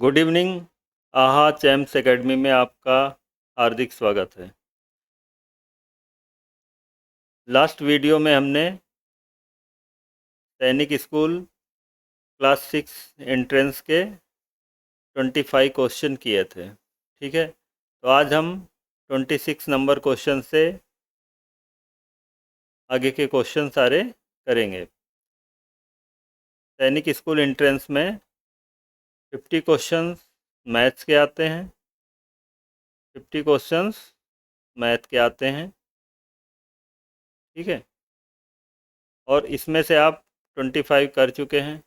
Good evening. आहा champs academy में आपका हार्दिक स्वागत है। लास्ट वीडियो में हमने सैनिक स्कूल क्लास 6 एंट्रेंस के 25 क्वेश्चन किए थे। ठीक है, तो आज हम 26 नंबर क्वेश्चन से आगे के क्वेश्चन सारे करेंगे। सैनिक स्कूल एंट्रेंस में 50 क्वेश्चंस मैथ्स के आते हैं, 50 क्वेश्चंस मैथ के आते हैं। ठीक है, और इसमें से आप 25 कर चुके हैं,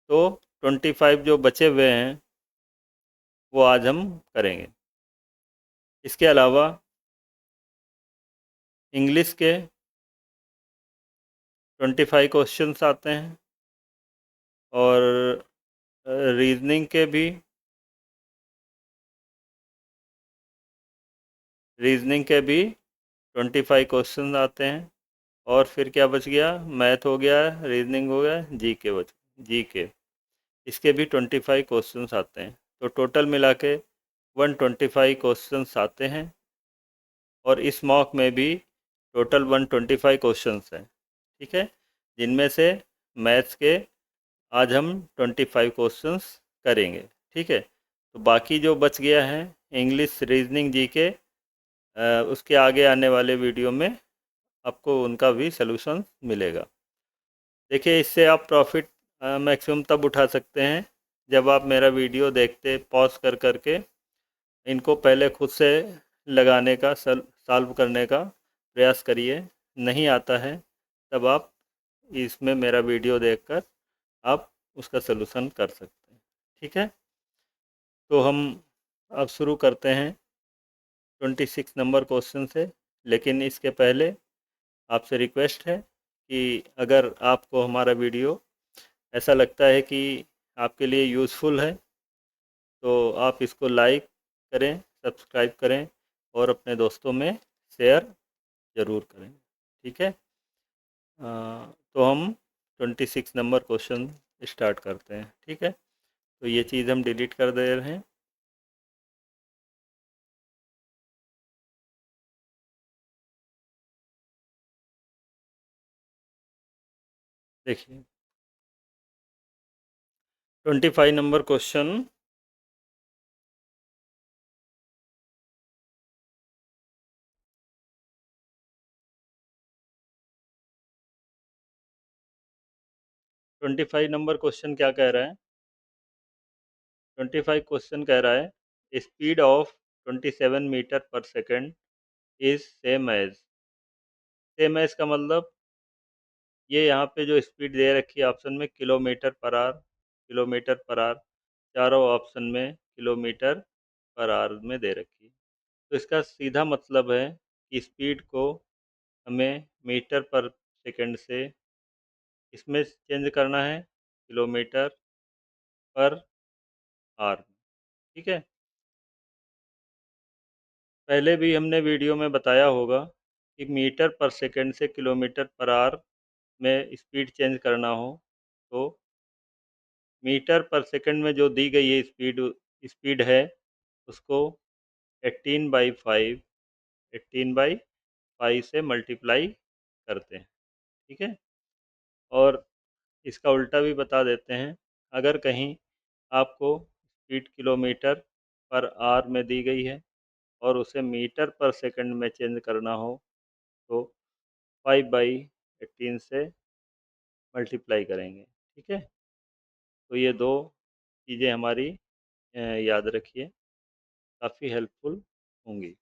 तो 25 जो बचे हुए हैं वो आज हम करेंगे। इसके अलावा इंग्लिश के 25 क्वेश्चंस आते हैं और रीजनिंग के भी 25 क्वेश्चन आते हैं। और फिर क्या बच गया? मैथ हो गया, रीजनिंग हो गया, जी के इसके भी 25 क्वेश्चंस आते हैं। तो टोटल मिला के 125 क्वेश्चंस आते हैं और इस मॉक में भी टोटल 125 क्वेश्चंस हैं। ठीक है, जिनमें से मैथ्स के आज हम 25 क्वेश्चंस करेंगे। ठीक है, तो बाकी जो बच गया है इंग्लिश, रीजनिंग, जीके, उसके आगे आने वाले वीडियो में आपको उनका भी सलूशन मिलेगा। देखिए, इससे आप प्रॉफिट मैक्सिमम तब उठा सकते हैं जब आप मेरा वीडियो देखते पॉज कर करके इनको पहले खुद से लगाने का सॉल्व करने का प्रयास करिए। नहीं आता है तब आप इसमें मेरा वीडियो देखकर आप उसका सलूशन कर सकते हैं। ठीक है, तो हम अब शुरू करते हैं 26 नंबर क्वेश्चन से। लेकिन इसके पहले आपसे रिक्वेस्ट है कि अगर आपको हमारा वीडियो ऐसा लगता है कि आपके लिए यूज़फुल है तो आप इसको लाइक करें, सब्सक्राइब करें और अपने दोस्तों में शेयर ज़रूर करें। ठीक है, तो हम 26 नंबर क्वेश्चन स्टार्ट करते हैं। ठीक है, तो ये चीज़ हम डिलीट कर दे रहे हैं। देखिए, 25 नंबर क्वेश्चन। 25 नंबर क्वेश्चन क्या कह रहा है? 25 क्वेश्चन कह रहा है स्पीड ऑफ 27 मीटर पर सेकेंड इज सेम एज का मतलब ये यहाँ पे जो स्पीड दे रखी है ऑप्शन में किलोमीटर पर आवर, चारों ऑप्शन में किलोमीटर पर आवर में दे रखी है। तो इसका सीधा मतलब है कि स्पीड को हमें मीटर पर सेकंड से इसमें चेंज करना है किलोमीटर पर आवर। ठीक है, पहले भी हमने वीडियो में बताया होगा कि मीटर पर सेकंड से किलोमीटर पर आवर में स्पीड चेंज करना हो तो मीटर पर सेकंड में जो दी गई है स्पीड स्पीड है उसको 18/5 से मल्टीप्लाई करते हैं। ठीक है, और इसका उल्टा भी बता देते हैं। अगर कहीं आपको स्पीड किलोमीटर पर आवर में दी गई है और उसे मीटर पर सेकंड में चेंज करना हो तो 5/18 से मल्टीप्लाई करेंगे। ठीक है, तो ये दो चीज़ें हमारी याद रखिए, काफ़ी हेल्पफुल होंगी।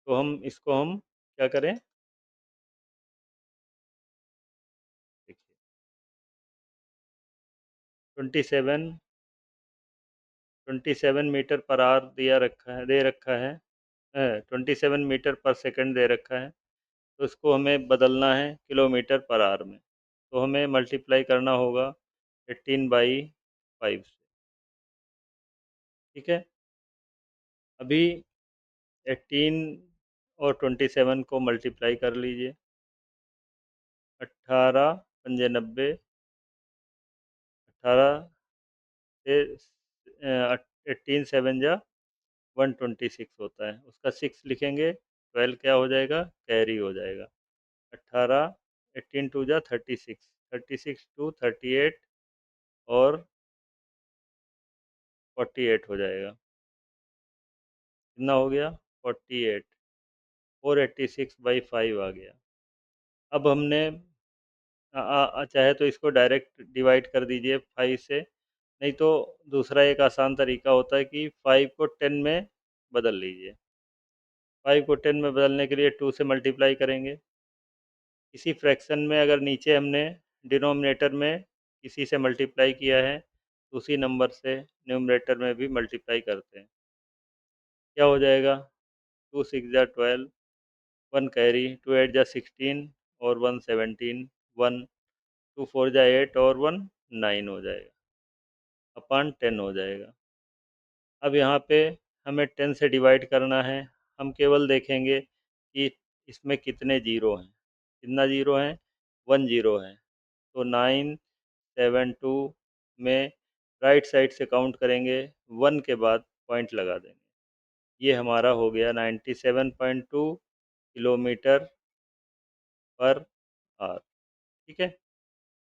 तो हम क्या करें? देखिए, 27 27 मीटर पर आवर दे रखा है 27 मीटर पर सेकंड दे रखा है। तो इसको हमें बदलना है किलोमीटर पर आवर में, तो हमें मल्टीप्लाई करना होगा 18/5 से। ठीक है, अभी 18 और 27 को मल्टीप्लाई कर लीजिए। 18 पंजे 90, 18 से 18 7 जा 126 होता है, उसका 6 लिखेंगे, 12 क्या हो जाएगा, कैरी हो जाएगा। 18 18 2 जा 36, 36 टू 38 और 48 हो जाएगा। कितना हो गया, 48, 486/5 आ गया। अब हमने चाहे तो इसको डायरेक्ट डिवाइड कर दीजिए 5 से, नहीं तो दूसरा एक आसान तरीका होता है कि 5 को 10 में बदल लीजिए। 5 को 10 में बदलने के लिए 2 से मल्टीप्लाई करेंगे। इसी फ्रैक्शन में अगर नीचे हमने डिनोमिनेटर में किसी से मल्टीप्लाई किया है, तो उसी नंबर से न्यूमरेटर में भी मल्टीप्लाई करते हैं। क्या हो जाएगा, 2 6 जा 12, 1 कैरी, 2 8 जा 16 और 1 17, 1 2 4 जा 8 और 1 9 हो जाएगा, अपान 10 हो जाएगा। अब यहाँ पे हमें 10 से डिवाइड करना है, हम केवल देखेंगे कि इसमें कितने जीरो हैं। कितना जीरो हैं, 1 जीरो है। तो 9 7 2 में राइट साइड से काउंट करेंगे, 1 के बाद पॉइंट लगा देंगे। ये हमारा हो गया 97.2 किलोमीटर पर आवर। ठीक है,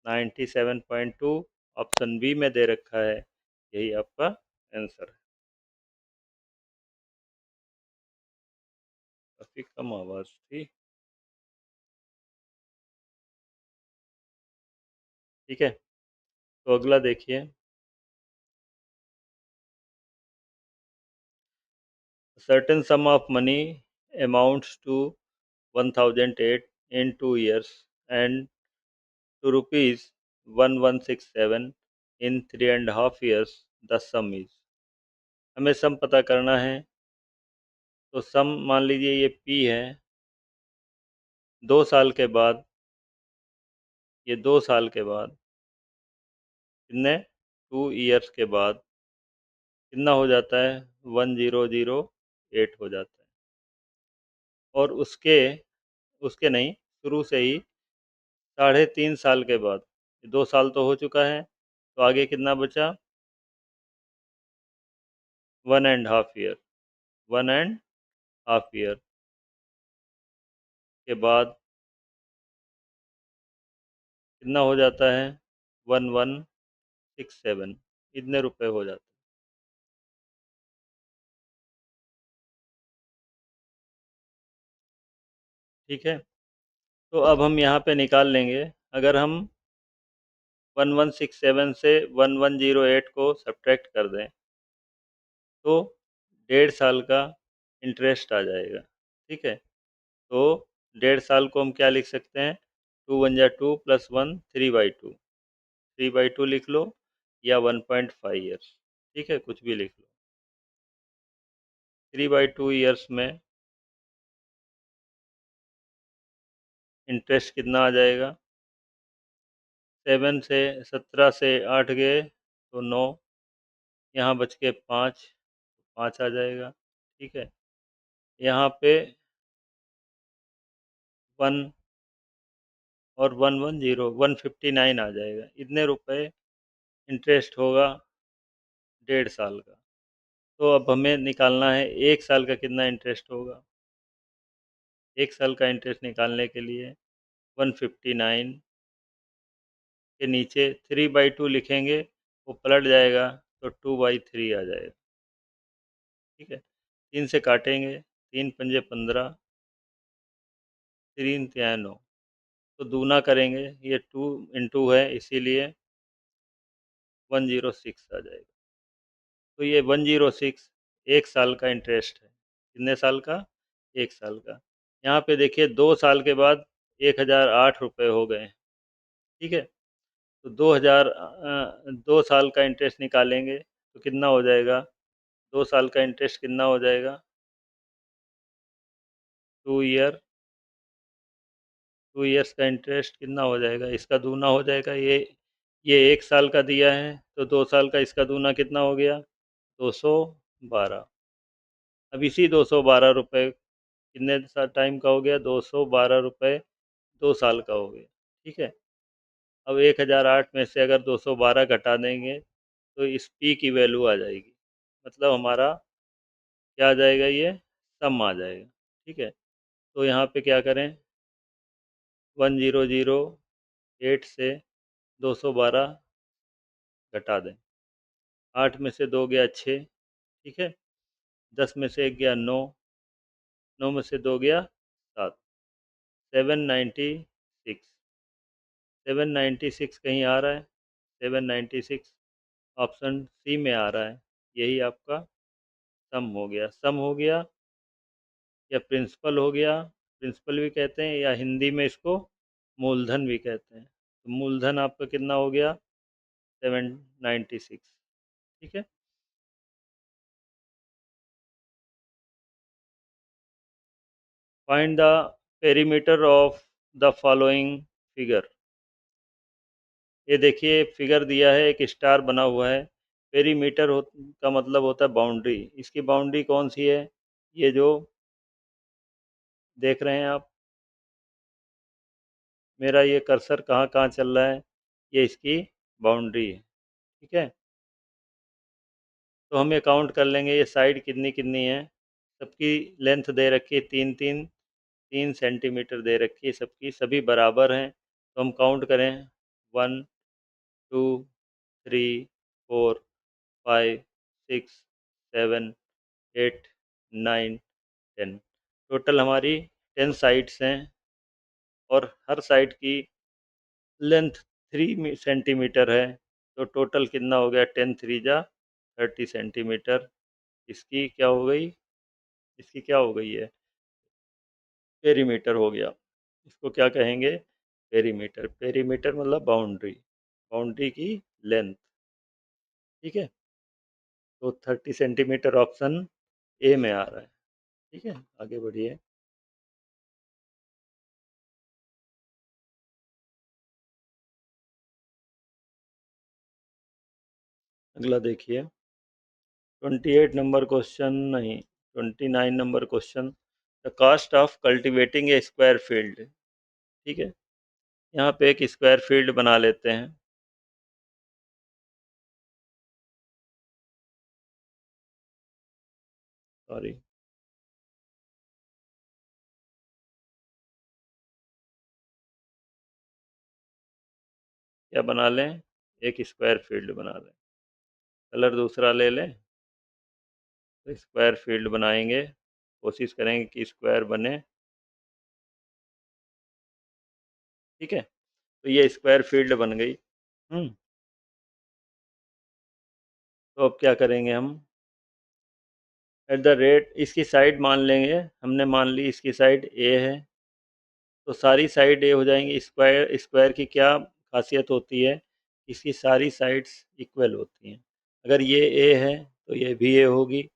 97.2 ऑप्शन बी में दे रखा है, यही आपका आंसर है। काफ़ी कम आवाज़ थी। ठीक है, तो अगला देखिए, certain sum of money amounts to 1008 in 2 years and to rupees 1167 in 3.5 years, the sum is। हमें सम पता करना है, तो सम मान लीजिए ये पी है। 2 साल के बाद, ये 2 साल के बाद कितने, 2 ईयर्स के बाद कितना हो जाता है, 1008 हो जाता है। और उसके उसके नहीं, शुरू से ही 3.5 साल के बाद, 2 साल तो हो चुका है, तो आगे कितना बचा, 1.5 ईयर। 1.5 ईयर के बाद कितना हो जाता है, 1167, इतने रुपए हो जाते हैं। ठीक है, तो अब हम यहाँ पे निकाल लेंगे। अगर हम 1167 से 1108 को सब्ट्रैक्ट कर दें, तो 1.5 साल का इंटरेस्ट आ जाएगा। ठीक है, तो 1.5 साल को हम क्या लिख सकते हैं, 2 1 जा 2 प्लस 1 3/2, 3/2 लिख लो, या 1.5 ईयर्स। ठीक है, कुछ भी लिख लो। 3/2 ईयर्स में इंटरेस्ट कितना आ जाएगा, 17 से 8 गए तो 9, यहाँ बच के 5, 5 आ जाएगा। ठीक है, यहाँ पे 1 और 110, 159 आ जाएगा। इतने रुपए इंटरेस्ट होगा 1.5 साल का। तो अब हमें निकालना है 1 साल का कितना इंटरेस्ट होगा। 1 साल का इंटरेस्ट निकालने के लिए 159 के नीचे 3/2 लिखेंगे, वो पलट जाएगा तो 2/3 आ जाएगा। ठीक है, 3 से काटेंगे, 3 पंजे 15, 3 तिया 9, तो दूना करेंगे, ये 2 इंटू है इसीलिए 106 आ जाएगा। तो ये 106 1 साल का इंटरेस्ट है। कितने साल का, 1 साल का। यहाँ पे देखिए 2 साल के बाद 1008 रुपये हो गए। ठीक है, तो 2 साल का इंटरेस्ट निकालेंगे तो कितना हो जाएगा, 2 साल का इंटरेस्ट कितना हो जाएगा, 2 ईयर, 2 ईयर्स का इंटरेस्ट कितना हो जाएगा, इसका दूना हो जाएगा। ये 1 साल का दिया है, तो 2 साल का इसका दूना कितना हो गया, 212। अब इसी 212 रुपये कितने टाइम का हो गया, 212 रुपये 2 साल का हो गया। ठीक है, अब 1008 में से अगर 212 घटा देंगे तो इस P की वैल्यू आ जाएगी, मतलब हमारा क्या आ जाएगा, ये सम आ जाएगा। ठीक है, तो यहाँ पे क्या करें, 1008 से 212 घटा दें। 8 में से 2 गया 6, ठीक है, 10 में से 1 गया 9, 9 में से 2 गया 7, 796। 796 कहीं आ रहा है, 796 ऑप्शन सी में आ रहा है। यही आपका सम हो गया। सम हो गया या प्रिंसिपल हो गया, प्रिंसिपल भी कहते हैं या हिंदी में इसको मूलधन भी कहते हैं। तो मूलधन आपका कितना हो गया, 796। ठीक है, find the perimeter of the following figure. ये देखिए फिगर दिया है, एक स्टार बना हुआ है। पेरीमीटर का मतलब होता है बाउंड्री। इसकी बाउंड्री कौन सी है, ये जो देख रहे हैं आप, मेरा ये कर्सर कहाँ कहाँ चल रहा है, ये इसकी बाउंड्री है। ठीक है, तो हम ये काउंट कर लेंगे, ये साइड कितनी कितनी है। सबकी लेंथ दे रखी है, 3 3 3 सेंटीमीटर दे रखी है सबकी, सभी बराबर हैं। तो हम काउंट करें, 1 2 3 4 5 6 7 8 9 10। टोटल हमारी 10 साइड्स हैं और हर साइड की लेंथ 3 सेंटीमीटर है। तो टोटल कितना हो गया, 10 3 जा 30 सेंटीमीटर। इसकी क्या हो गई, इसकी क्या हो गई है, पेरीमीटर हो गया। इसको क्या कहेंगे, पेरीमीटर। पेरीमीटर मतलब बाउंड्री, बाउंड्री की लेंथ। ठीक है, तो 30 सेंटीमीटर ऑप्शन ए में आ रहा है। ठीक है, आगे बढ़िए। अगला देखिए, 28 नंबर क्वेश्चन नहीं, 29 number question. The cost of cultivating a square field. ठीक है, यहाँ पे एक स्क्वायर फील्ड बना लेते हैं। सॉरी, क्या बना लें, एक स्क्वायर फील्ड बना लें। कलर दूसरा ले लें, तो स्क्वायर फील्ड बनाएंगे, कोशिश करेंगे कि स्क्वायर बने। ठीक है, तो ये स्क्वायर फील्ड बन गई। तो अब क्या करेंगे हम, एट द रेट, इसकी साइड मान लेंगे, हमने मान ली इसकी साइड ए है, तो सारी साइड ए हो जाएंगी। स्क्वायर, स्क्वायर की क्या खासियत होती है, इसकी सारी साइड्स इक्वल होती हैं। अगर ये ए है तो ये भी ए होगी,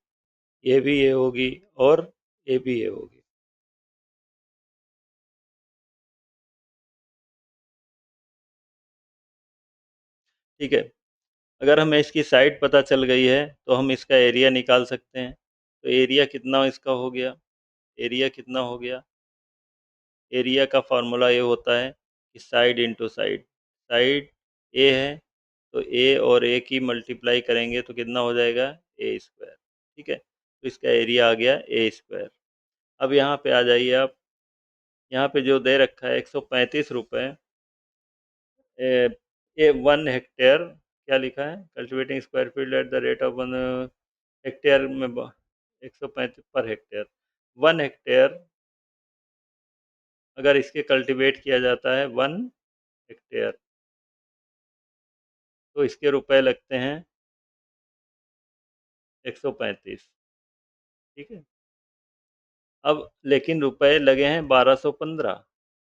ये भी ए होगी और ए भी ए होगी। ठीक है, अगर हमें इसकी साइड पता चल गई है तो हम इसका एरिया निकाल सकते हैं। तो एरिया कितना इसका हो गया, एरिया कितना हो गया, एरिया का फार्मूला ये होता है कि साइड इंटू साइड। साइड ए है तो ए और ए की मल्टीप्लाई करेंगे तो कितना हो जाएगा, ए स्क्वायर। ठीक है, तो इसका एरिया आ गया ए स्क्वायर। अब यहाँ पे आ जाइए आप, यहाँ पे जो दे रखा है 135 रुपये, ए 1 हेक्टेयर, क्या लिखा है, cultivating square field at the rate of 1 hectare में 135 पर हेक्टेयर। 1 हेक्टेयर अगर इसके कल्टीवेट किया जाता है 1 हेक्टेयर, तो इसके रुपए लगते हैं 135। ठीक है, अब लेकिन रुपए लगे हैं 1215,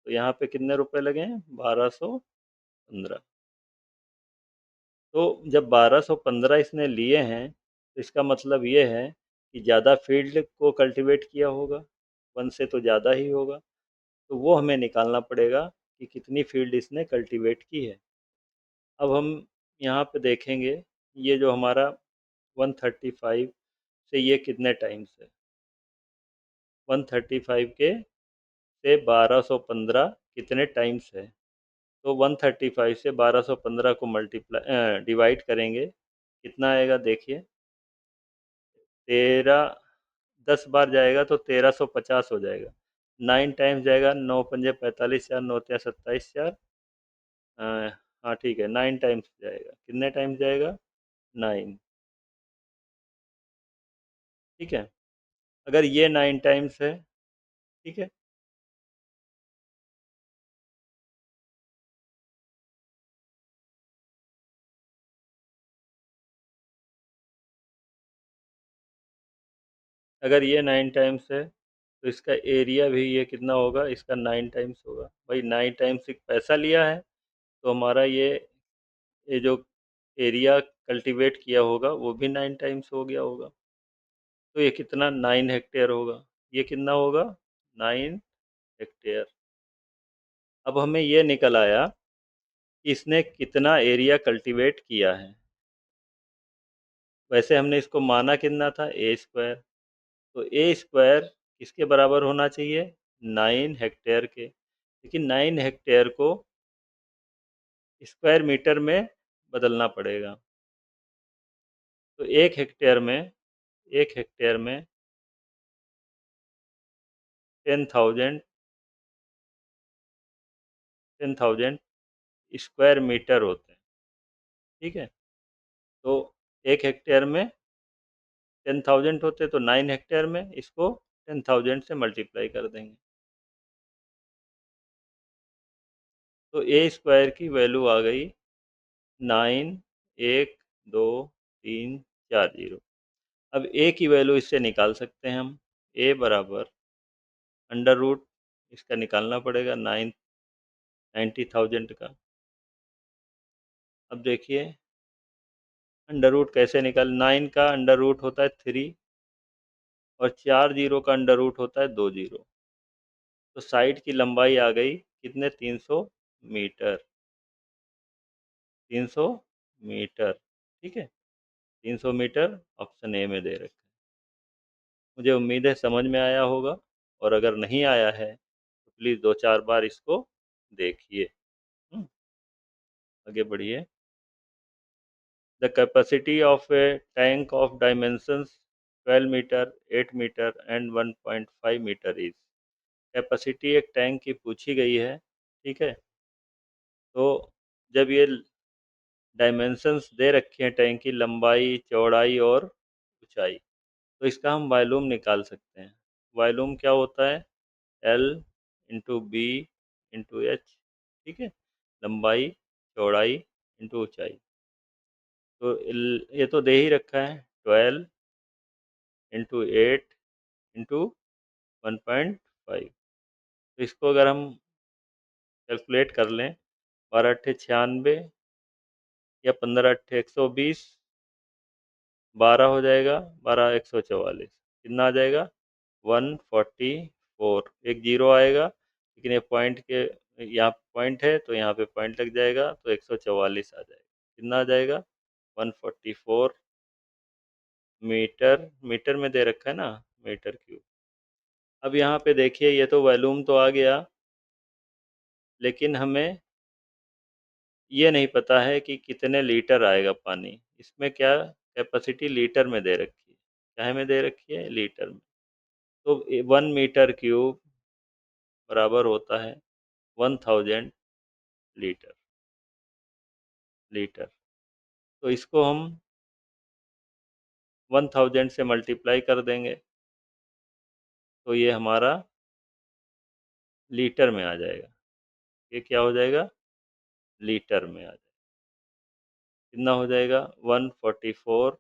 तो यहाँ पे कितने रुपए लगे हैं, 1215। तो जब 1215 इसने लिए हैं तो इसका मतलब ये है कि ज़्यादा फील्ड को कल्टीवेट किया होगा, 1 से तो ज़्यादा ही होगा। तो वो हमें निकालना पड़ेगा कि कितनी फील्ड इसने कल्टीवेट की है। अब हम यहाँ पे देखेंगे, ये जो हमारा 135 से ये कितने टाइम्स है, 135 के से 1215 कितने टाइम्स है। तो 135 से 1215 को मल्टीप्लाई डिवाइड करेंगे कितना आएगा देखिए, 13, 10 बार जाएगा तो 1350 हो जाएगा। 9 टाइम्स जाएगा, 9 पंजे 45, 4 9 तिया 27, 4, हाँ ठीक है, 9 टाइम्स जाएगा। कितने टाइम्स जाएगा? 9। ठीक है, अगर ये 9 टाइम्स है, ठीक है, अगर ये 9 टाइम्स है तो इसका एरिया भी ये कितना होगा? इसका 9 टाइम्स होगा। भाई 9 टाइम्स एक पैसा लिया है, तो हमारा ये जो एरिया कल्टीवेट किया होगा वो भी 9 टाइम्स हो गया होगा। तो ये कितना? 9 हेक्टेयर होगा। ये कितना होगा? 9 हेक्टेयर। अब हमें ये निकल आया कि इसने कितना एरिया कल्टीवेट किया है। वैसे हमने इसको माना कितना था? ए स्क्वायर। तो ए स्क्वायर किसके बराबर होना चाहिए? 9 हेक्टेयर के। लेकिन 9 हेक्टेयर को स्क्वायर मीटर में बदलना पड़ेगा। तो एक हेक्टेयर में 10,000 10,000 स्क्वायर मीटर होते हैं। ठीक है, तो एक हेक्टेयर में 10,000 होते, तो 9 हेक्टेयर में इसको 10,000 से मल्टीप्लाई कर देंगे। तो ए स्क्वायर की वैल्यू आ गई 9, 1, 2, 3, 4 जीरो। अब ए की वैल्यू इससे निकाल सकते हैं हम। ए बराबर अंडर रूट, इसका निकालना पड़ेगा 90,000 का। अब देखिए अंडर रूट कैसे निकाल, 9 का अंडर रूट होता है 3, और 4 जीरो का अंडर रूट होता है 2 जीरो। तो साइड की लंबाई आ गई कितने? 300 मीटर। 300 मीटर। ठीक है, 300 मीटर ऑप्शन ए में दे रखा है। मुझे उम्मीद है समझ में आया होगा, और अगर नहीं आया है तो प्लीज़ 2-4 बार इसको देखिए। हम्म, आगे बढ़िए। The capacity of a tank of dimensions 12 metre, 8 metre and 1.5 metre is. Capacity एक टैंक की पूछी गई है। ठीक है, तो जब ये डायमेंशंस दे रखे हैं टैंक की, लंबाई, चौड़ाई और ऊंचाई, तो इसका हम वॉल्यूम निकाल सकते हैं। वॉल्यूम क्या होता है? L into B into H. ठीक है, लंबाई, चौड़ाई इंटू ऊंचाई। तो ये तो दे ही रखा है, 12 इंटू 8 इंटू 1.5। तो इसको अगर हम कैलकुलेट कर लें, 12 अट्ठे 96, या 15 अट्ठे 120, 12 हो जाएगा, 12 144। कितना आ जाएगा? 144। एक जीरो आएगा, लेकिन ये पॉइंट के यहाँ पॉइंट है तो यहाँ पे पॉइंट लग जाएगा, तो 144 आ जाएगा। कितना आ जाएगा? 144 मीटर। मीटर में दे रखा है ना, मीटर क्यूब। अब यहाँ पे देखिए, ये तो वॉल्यूम तो आ गया, लेकिन हमें ये नहीं पता है कि कितने लीटर आएगा पानी। इसमें क्या कैपेसिटी लीटर में दे रखी है? क्या में दे रखी है? लीटर में। तो 1 मीटर क्यूब बराबर होता है 1,000 लीटर। लीटर। तो इसको हम 1,000 से मल्टीप्लाई कर देंगे, तो ये हमारा लीटर में आ जाएगा। ये क्या हो जाएगा? लीटर में आ जाएगा। कितना हो जाएगा? 144,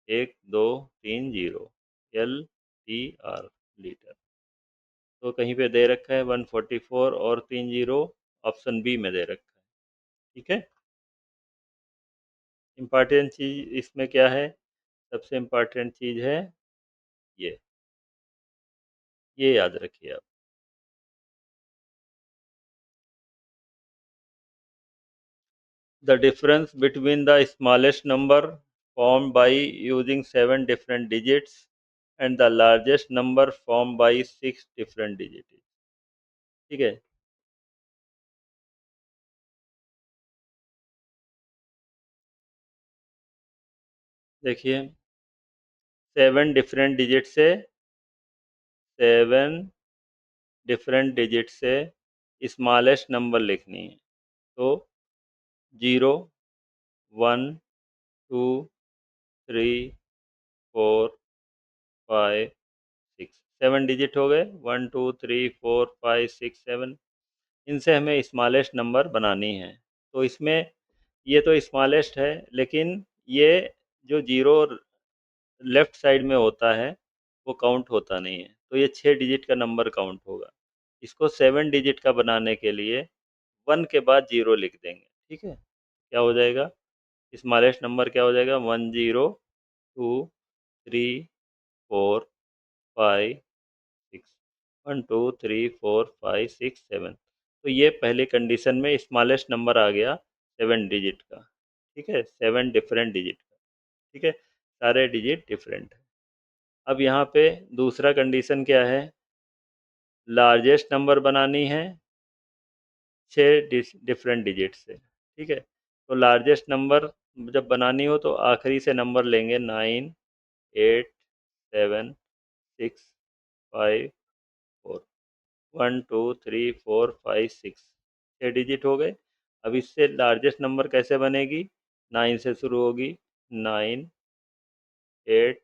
1 2 3 0, LTR, लीटर। तो कहीं पे दे रखा है 144 और 3 0, ऑप्शन बी में दे रखा है। ठीक है, इम्पॉर्टेंट चीज़ इसमें क्या है? सबसे इम्पॉर्टेंट चीज़ है ये ये याद रखिए आप। The difference between the smallest number formed by using 7 different digits and the largest number formed by 6 different digits। ठीक है, देखिए 7 डिफरेंट डिजिट से स्मॉलेस्ट नंबर लिखनी है। तो 0 1 2 3 4 5 6 7 डिजिट हो गए, 1 2 3 4 5 6 7। इनसे हमें स्मॉलेस्ट नंबर बनानी है। तो इसमें ये तो स्मॉलेस्ट है, लेकिन ये जो जीरो लेफ्ट साइड में होता है वो काउंट होता नहीं है, तो ये 6 डिजिट का नंबर काउंट होगा। इसको 7 डिजिट का बनाने के लिए 1 के बाद 0 लिख देंगे। ठीक है, क्या हो जाएगा? स्मॉलेस्ट नंबर क्या हो जाएगा? 1 0 2 3 4 5 6। 1 2 3 4 5 6 7। तो ये पहली कंडीशन में स्मॉलेस्ट नंबर आ गया 7 डिजिट का। ठीक है, 7 डिफरेंट डिजिट का। ठीक है, सारे डिजिट डिफरेंट है। अब यहाँ पे दूसरा कंडीशन क्या है? लार्जेस्ट नंबर बनानी है 6 डिफरेंट डिजिट से। ठीक है, तो लार्जेस्ट नंबर जब बनानी हो तो आखिरी से नंबर लेंगे, 9 8 7 6 5 4। 1 2 3 4 5 6, 6 डिजिट हो गए। अब इससे लार्जेस्ट नंबर कैसे बनेगी? 9 से शुरू होगी, 9 8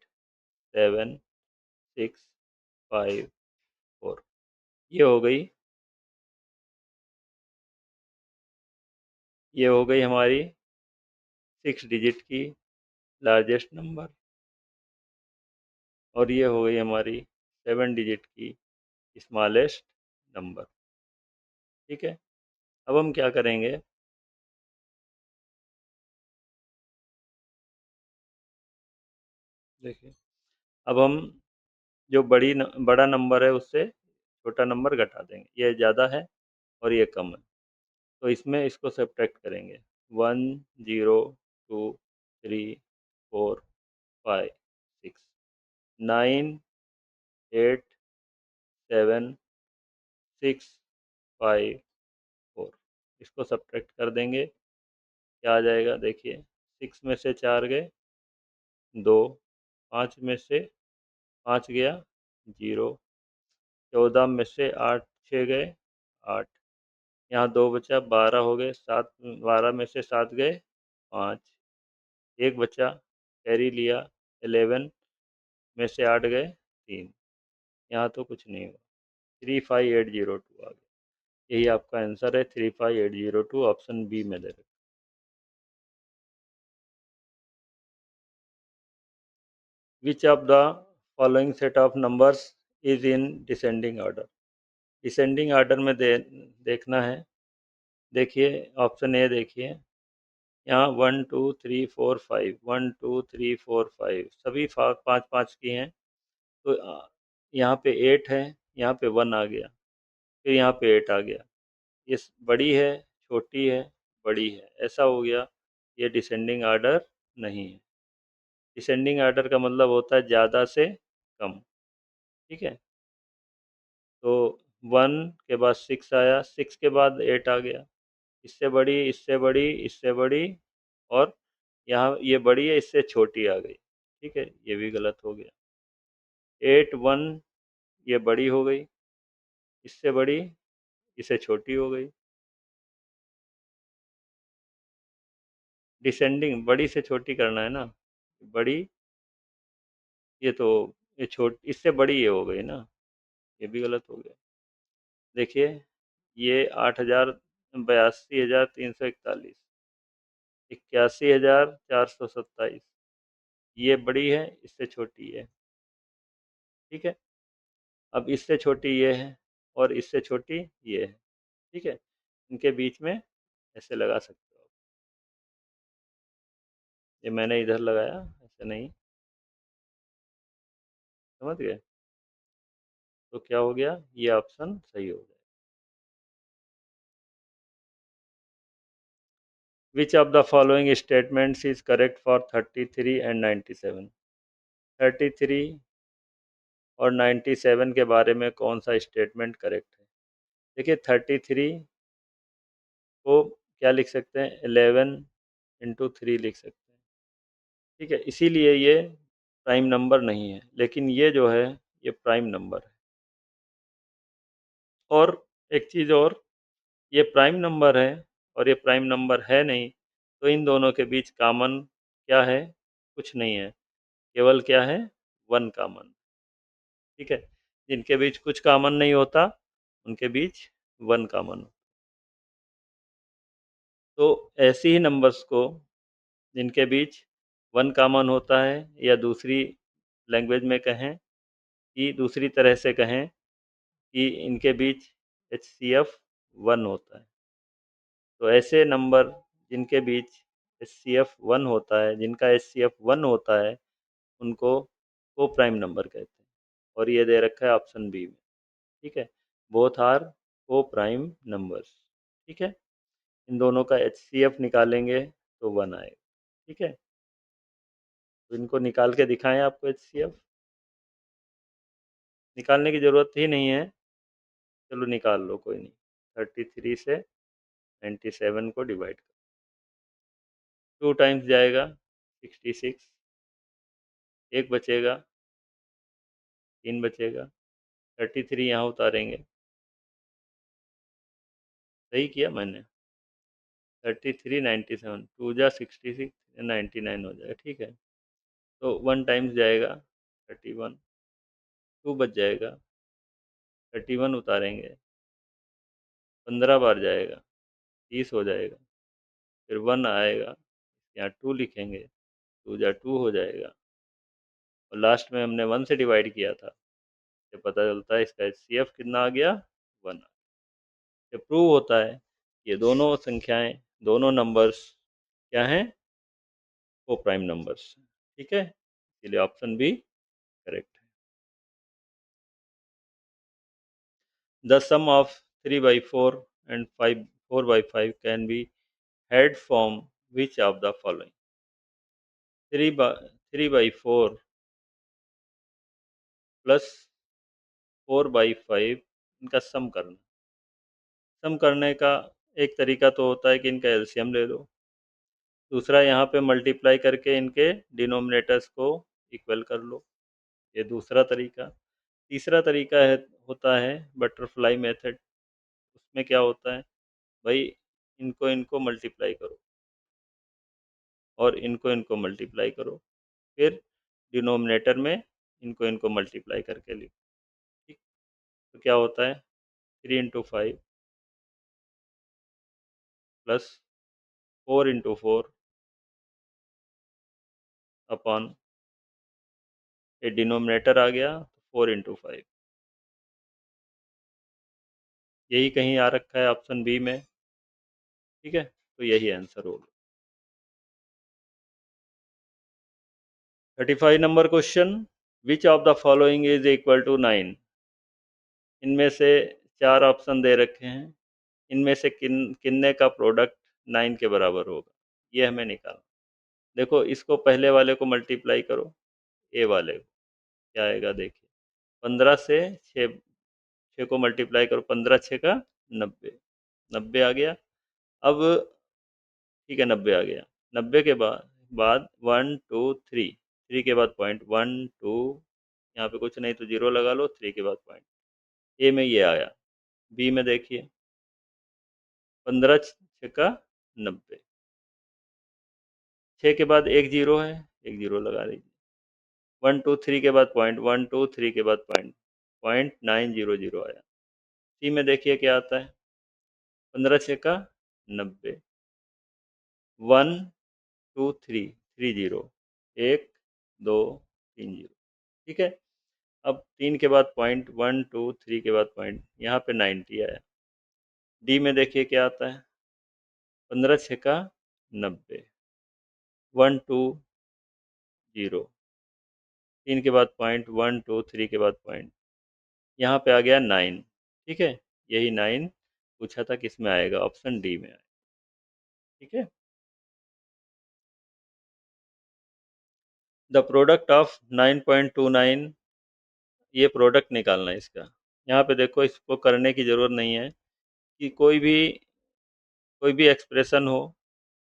7 6 5 4। ये हो गई, ये हो गई हमारी 6 डिजिट की लार्जेस्ट नंबर, और ये हो गई हमारी 7 डिजिट की स्मॉलेस्ट नंबर। ठीक है, अब हम क्या करेंगे? देखिए, अब हम जो बड़ा नंबर है उससे छोटा नंबर घटा देंगे। ये ज़्यादा है और ये कम है, तो इसमें इसको सब्ट्रैक्ट करेंगे। 1 0 2 3 4 5 6 9 8 7 6 5 4। इसको सब्ट्रैक्ट कर देंगे, क्या आ जाएगा? देखिए, 6 में से 4 गए, 2। 5 में से 5 गया, 0। 14 में से 8 6 गए, 8। यहाँ 2 बचा, 12 हो गए। 7 12 में से 7 गए, 5। एक बचा, कैरी लिया, 11 में से 8 गए, 3। यहाँ तो कुछ नहीं हुआ। 35802 आ गया। यही आपका आंसर है, 35802, ऑप्शन बी में दे रखा। विच of the following set of numbers is in descending order? Descending order में देखना है। देखिए, ऑप्शन ए देखिए, यहाँ 1 2 3 4 5, 1 2 3 4 5 सभी पाँच पाँच की हैं। तो यहाँ पे 8 है, यहाँ पे 1 आ गया, फिर यहाँ पे 8 आ गया। ये बड़ी है, छोटी है, बड़ी है, ऐसा हो गया। ये डिसेंडिंग ऑर्डर नहीं है। डिसेंडिंग ऑर्डर का मतलब होता है ज़्यादा से कम। ठीक है, तो 1 के बाद 6 आया, 6 के बाद 8 आ गया। इससे बड़ी, इससे बड़ी, इससे बड़ी, और यहाँ ये बड़ी है, इससे छोटी आ गई। ठीक है, ये भी गलत हो गया। 8 1, ये बड़ी हो गई, इससे बड़ी, इससे छोटी हो गई। डिसेंडिंग, बड़ी से छोटी करना है ना। बड़ी, ये तो, ये इससे बड़ी ये हो गई ना, ये भी गलत हो गया। देखिए, ये 8,82,341, 81,427, ये बड़ी है, इससे छोटी है। ठीक है, अब इससे छोटी ये है, और इससे छोटी ये है। ठीक है, इनके बीच में ऐसे लगा सकते हो। ये मैंने इधर लगाया, ऐसे नहीं। समझ गए? तो क्या हो गया? ये ऑप्शन सही हो गया। विच of the following statements is correct for 33 and 97? 33 और 97 के बारे में कौन सा स्टेटमेंट करेक्ट है? देखिए, 33 को क्या लिख सकते हैं? 11 इंटू 3 लिख सकते हैं। ठीक है, इसीलिए ये प्राइम नंबर नहीं है, लेकिन ये जो है ये प्राइम नंबर है। और एक चीज़ और, ये प्राइम नंबर है और ये प्राइम नंबर है नहीं, तो इन दोनों के बीच कॉमन क्या है? कुछ नहीं है, केवल क्या है? One common. ठीक है, जिनके बीच कुछ कॉमन नहीं होता उनके बीच वन कॉमन। तो ऐसे ही नंबर्स को जिनके बीच वन कॉमन होता है, या दूसरी लैंग्वेज में कहें कि दूसरी तरह से कहें कि इनके बीच HCF वन होता है। तो ऐसे नंबर जिनके बीच HCF वन होता है, जिनका HCF वन होता है, उनको को प्राइम नंबर कहते हैं। और ये दे रखा है ऑप्शन बी में। ठीक है, बोथ आर को प्राइम नंबर्स। ठीक है, इन दोनों का HCF निकालेंगे तो वन आएगा। ठीक है, तो इनको निकाल के दिखाएं आपको HCF। निकालने की ज़रूरत ही नहीं है, चलो निकाल लो, कोई नहीं। 33 से 97 को डिवाइड कर, 2 टाइम्स जाएगा 66, एक बचेगा, 3 बचेगा, 33 यहाँ उतारेंगे। सही किया मैंने। 33 97, टू जा 66, 99 हो जाएगा। ठीक है, तो 1 टाइम्स जाएगा 31, 2 बच जाएगा, 31 उतारेंगे, 15 बार जाएगा, 30 हो जाएगा, फिर 1 आएगा, यहाँ 2 लिखेंगे, 2 जा 2 हो जाएगा, और लास्ट में हमने 1 से डिवाइड किया था, तो पता चलता है इसका HCF कितना आ गया? 1। ये प्रूव होता है ये दोनों संख्याएं, दोनों नंबर्स क्या हैं? को प्राइम नंबर्स। ठीक है, इसलिए ऑप्शन बी करेक्ट है। The sum of 3/4 and 4/5 can be had from which of the following? 3/4 plus 4/5, इनका सम करना। सम करने का एक तरीका तो होता है कि इनका एलसीएम ले लो, दूसरा यहाँ पे मल्टीप्लाई करके इनके डिनोमिनेटर्स को इक्वल कर लो, ये दूसरा तरीका। तीसरा तरीका है होता है बटरफ्लाई मेथड। उसमें क्या होता है भाई, इनको इनको मल्टीप्लाई करो और इनको इनको मल्टीप्लाई करो, फिर डिनोमिनेटर में इनको इनको मल्टीप्लाई करके लिखो। ठीक, तो क्या होता है 3 × 5 प्लस 4 × 4 अपॉन, ये डिनोमिनेटर आ गया 4 × 5, यही कहीं आ रखा है ऑप्शन बी में। ठीक है, तो यही आंसर होगा। 35 number question, which of the following is equal to 9? इनमें से चार ऑप्शन दे रखे हैं, इनमें से किन्ने का प्रोडक्ट 9 के बराबर होगा, ये हमें निकालना। देखो, इसको पहले वाले को मल्टीप्लाई करो, ए वाले को, क्या आएगा देखिए। 15 से 6 को मल्टीप्लाई करो, 15 6 का 90, 90 आ गया। अब ठीक है, 90 आ गया। 90 के बाद 1 2 3, 3 के बाद पॉइंट, 1 2, यहाँ पे कुछ नहीं तो जीरो लगा लो, 3 के बाद पॉइंट। ए में ये आया। बी में देखिए 15 6 का 90, 6 के बाद एक जीरो है, एक जीरो लगा लीजिए। 1 2 3 के बाद पॉइंट, 1 2 3 के बाद पॉइंट, 0.900 आया। सी में देखिए क्या आता है, 15 6 का 90, 1 2 3, 3 जीरो, 1 2 3 जीरो। ठीक है, अब 3 के बाद पॉइंट, 1 2 3 के बाद पॉइंट, यहाँ पे 90 आया। डी में देखिए क्या आता है, 15 6 का 90, 1 2 जीरो, 3 के बाद पॉइंट, 1 2 3 के बाद पॉइंट, यहाँ पे आ गया 9। ठीक है, यही 9 पूछा था किस में आएगा, ऑप्शन डी में आएगा। ठीक है, द प्रोडक्ट ऑफ 9.29, ये प्रोडक्ट निकालना है इसका। यहाँ पे देखो, इसको करने की ज़रूरत नहीं है कि कोई भी एक्सप्रेशन हो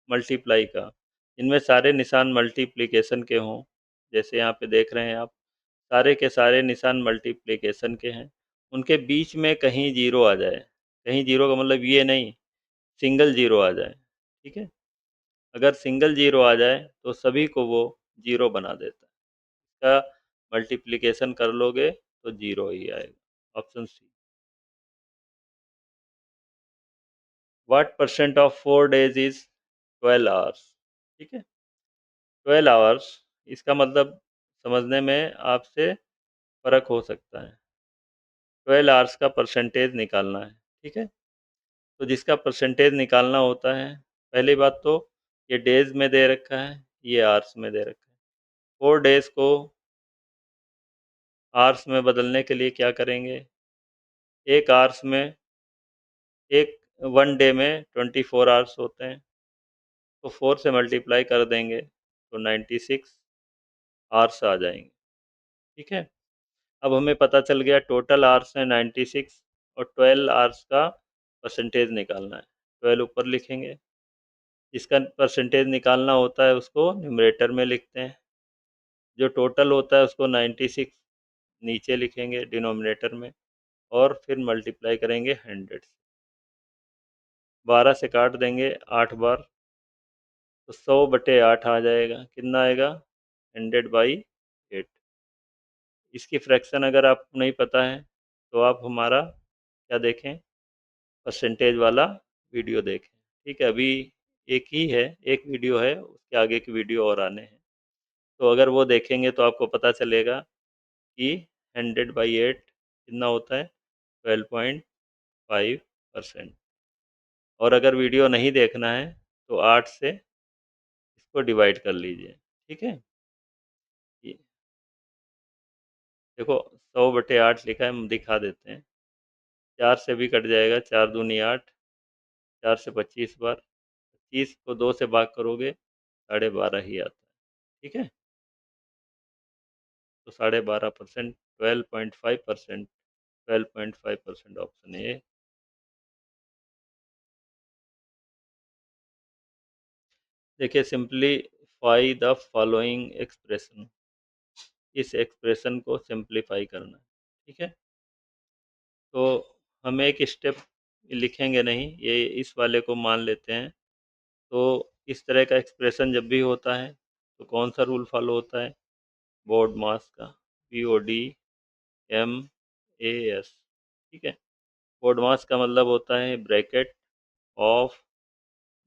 मल्टीप्लाई का, इनमें सारे निशान मल्टीप्लिकेशन के हों, जैसे यहाँ पे देख रहे हैं आप, सारे के सारे निशान मल्टीप्लिकेशन के हैं, उनके बीच में कहीं जीरो आ जाए, कहीं जीरो का मतलब ये नहीं, सिंगल जीरो आ जाए, ठीक है। अगर सिंगल जीरो आ जाए तो सभी को वो जीरो बना देता है, इसका मल्टीप्लिकेशन कर लोगे तो जीरो ही आएगा। Option C. What percent of 4 days is 12 hours? ठीक है, 12 hours, इसका मतलब समझने में आपसे फ़र्क हो सकता है। 12 hours का परसेंटेज निकालना है, ठीक है। तो जिसका परसेंटेज निकालना होता है, पहली बात तो ये डेज में दे रखा है, ये आवर्स में दे रखा है। 4 days को आवर्स में बदलने के लिए क्या करेंगे, एक आवर्स में, एक 1 डे में 24 hours होते हैं, तो 4 से मल्टीप्लाई कर देंगे तो 96 आवर्स आ जाएंगे, ठीक है। अब हमें पता चल गया टोटल आवर्स है 96 और 12 आवर्स का परसेंटेज निकालना है। 12 ऊपर लिखेंगे, जिसका परसेंटेज निकालना होता है उसको न्यूमरेटर में लिखते हैं, जो टोटल होता है उसको 96 नीचे लिखेंगे डिनोमिनेटर में, और फिर मल्टीप्लाई करेंगे 100 से। 12 से काट देंगे 8 बार, तो 100/8 आ जाएगा। कितना आएगा? 100/8। इसकी फ्रैक्शन अगर आपको नहीं पता है तो आप हमारा क्या देखें, परसेंटेज वाला वीडियो देखें, ठीक है। अभी एक ही है, एक वीडियो है, उसके आगे की वीडियो और आने हैं, तो अगर वो देखेंगे तो आपको पता चलेगा कि 100/8 कितना होता है, 12.5%। और अगर वीडियो नहीं देखना है तो 8 से इसको डिवाइड कर लीजिए, ठीक है। ये देखो 100/8 लिखा है, हम दिखा देते हैं। 4 से भी कट जाएगा, 4 दूनी 8, 4 से 25 बार, 25 को 2 से भाग करोगे 12.5 ही आता है, ठीक है। तो 12.5%, 12.5%, 12.5% ऑप्शन ए। देखिए, सिंपलीफाई द फॉलोइंग एक्सप्रेशन, इस एक्सप्रेशन को सिंपलीफाई करना है, ठीक है। तो हम एक स्टेप लिखेंगे नहीं, ये इस वाले को मान लेते हैं। तो इस तरह का एक्सप्रेशन जब भी होता है तो कौन सा रूल फॉलो होता है, बोर्ड मास का, BODMAS, ठीक है। बोर्ड मास का मतलब होता है bracket of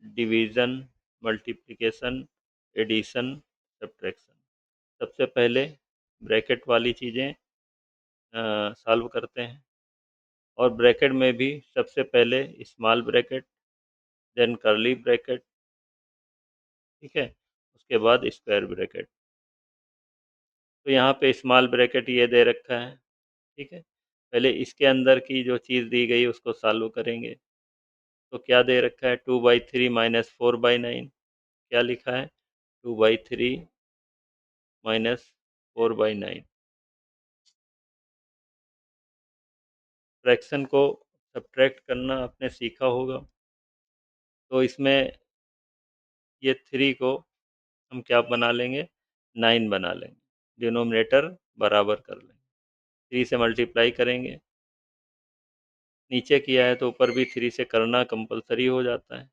division, multiplication, addition, subtraction. सबसे पहले ब्रैकेट वाली चीज़ें सॉल्व करते हैं, और ब्रैकेट में भी सबसे पहले small bracket, then curly bracket, ठीक है, उसके बाद स्क्वायर ब्रैकेट। तो यहाँ पे स्मॉल ब्रैकेट ये दे रखा है, ठीक है। पहले इसके अंदर की जो चीज़ दी गई उसको सॉल्व करेंगे। तो क्या दे रखा है, 2/3 माइनस 4/9, क्या लिखा है, 2/3 माइनस 4/9। फ्रैक्शन को सब्ट्रैक्ट करना आपने सीखा होगा, तो इसमें ये 3 को हम क्या बना लेंगे, 9 बना लेंगे, डिनोमिनेटर बराबर कर लेंगे, 3 से मल्टीप्लाई करेंगे। नीचे किया है तो ऊपर भी 3 से करना कंपलसरी हो जाता है।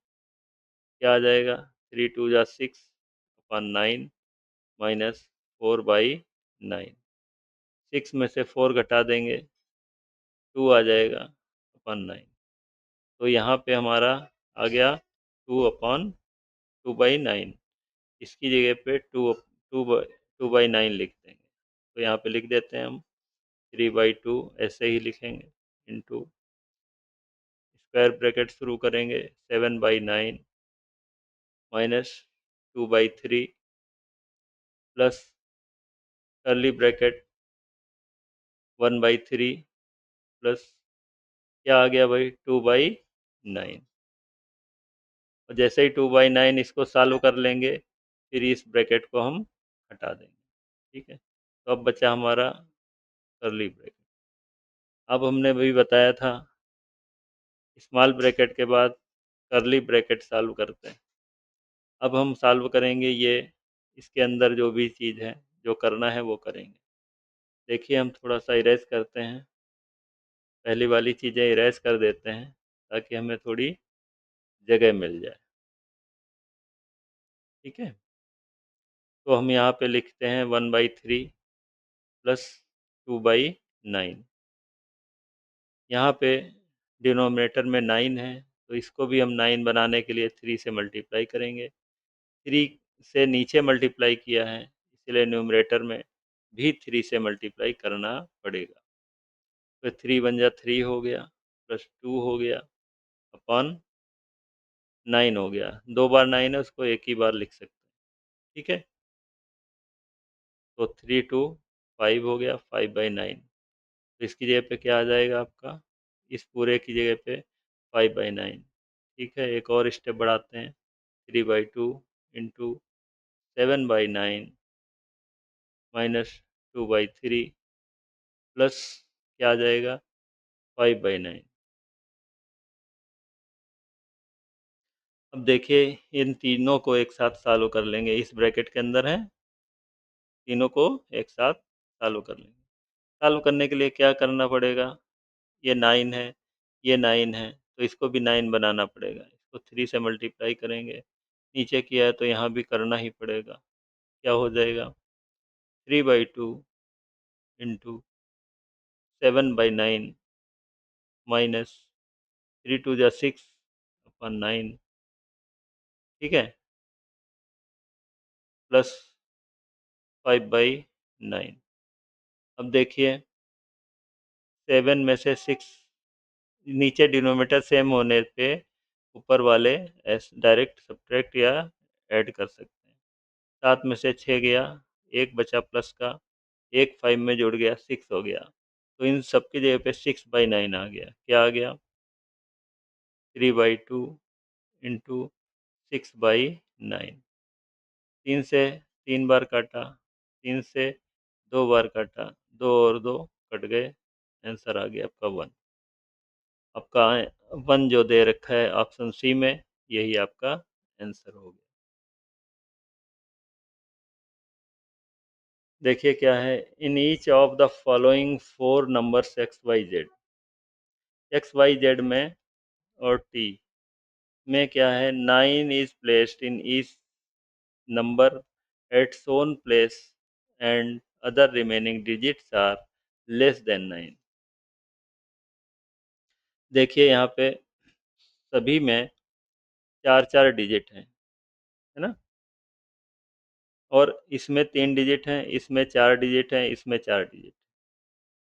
क्या आ जाएगा, 3×2 = 6/9 माइनस 4/9। 6 में से 4 घटा देंगे, 2 आ जाएगा अपन 9। तो यहाँ पे हमारा आ गया 2/2/9। इसकी जगह पे 2/9 लिख देंगे। तो यहाँ पे लिख देते हैं हम 3/2, ऐसे ही लिखेंगे, इंटू स्क्वायर ब्रैकेट शुरू करेंगे, 7/9 minus 2/3 plus curly bracket 1/3 plus क्या आ गया भाई, 2/9। और जैसे ही 2/9 इसको सॉल्व कर लेंगे, फिर इस ब्रैकेट को हम हटा देंगे, ठीक है। तो अब बचा हमारा कर्ली ब्रैकेट। अब हमने भी बताया था स्मॉल ब्रैकेट के बाद कर्ली ब्रैकेट सॉल्व करते हैं। अब हम सॉल्व करेंगे ये, इसके अंदर जो भी चीज़ है, जो करना है वो करेंगे। देखिए हम थोड़ा सा इरेज करते हैं, पहली वाली चीज़ें इरेज कर देते हैं ताकि हमें थोड़ी जगह मिल जाए। ठीक है, तो हम यहाँ पे लिखते हैं 1/3 प्लस 2/9। यहाँ पे डिनोमिनेटर में 9 है, तो इसको भी हम 9 बनाने के लिए 3 से मल्टीप्लाई करेंगे। 3 से नीचे मल्टीप्लाई किया है, इसलिए न्यूमरेटर में भी 3 से मल्टीप्लाई करना पड़ेगा। तो 3 बन जा 3 हो गया, प्लस 2 हो गया, अपॉन 9 हो गया। 2 बार 9 है, उसको एक ही बार लिख सकते हैं। ठीक है, तो 3 2 5 हो गया, 5/9। तो इसकी जगह पे क्या आ जाएगा आपका, इस पूरे की जगह पे 5/9। ठीक है, एक और स्टेप बढ़ाते हैं, 3/2 इंटू 7/9 माइनस 2/3 प्लस क्या आ जाएगा 5/9। अब देखिए इन तीनों को एक साथ सॉल्व कर लेंगे, इस ब्रैकेट के अंदर है, तीनों को एक साथ सॉल्व कर लेंगे। सॉल्व करने के लिए क्या करना पड़ेगा, ये 9 है, ये 9 है, तो इसको भी 9 बनाना पड़ेगा। इसको 3 से मल्टीप्लाई करेंगे, नीचे किया है तो यहाँ भी करना ही पड़ेगा। क्या हो जाएगा, 3/2 इंटू 7/9 माइनस 3 2 जा 6 अपन 9। ठीक है, प्लस 5/9। अब देखिए 7 में से 6 नीचे डिनोमिनेटर सेम होने पे ऊपर वाले एस डायरेक्ट सब्ट्रैक्ट या ऐड कर सकते हैं। 7 में से 6 गया, एक बचा प्लस का, एक 5 में जुड़ गया, 6 हो गया। तो इन सब की जगह पे 6/9 आ गया। क्या आ गया, 3/2 इंटू 6/9। 3 से 3 बार काटा, 3 से 2 बार काटा, 2 और 2 कट गए, आंसर आ गया आपका 1। आपका 1 जो दे रखा है ऑप्शन सी में, यही आपका आंसर हो गया। देखिए क्या है, in each of the following 4 numbers X Y Z में और टी में क्या है, 9 is placed in each number at सोन place and other remaining digits are less than 9। देखिए यहाँ पे सभी में 4 4 डिजिट हैं, है ना, और इसमें 3 डिजिट हैं, इसमें 4 डिजिट हैं, इसमें 4 डिजिट।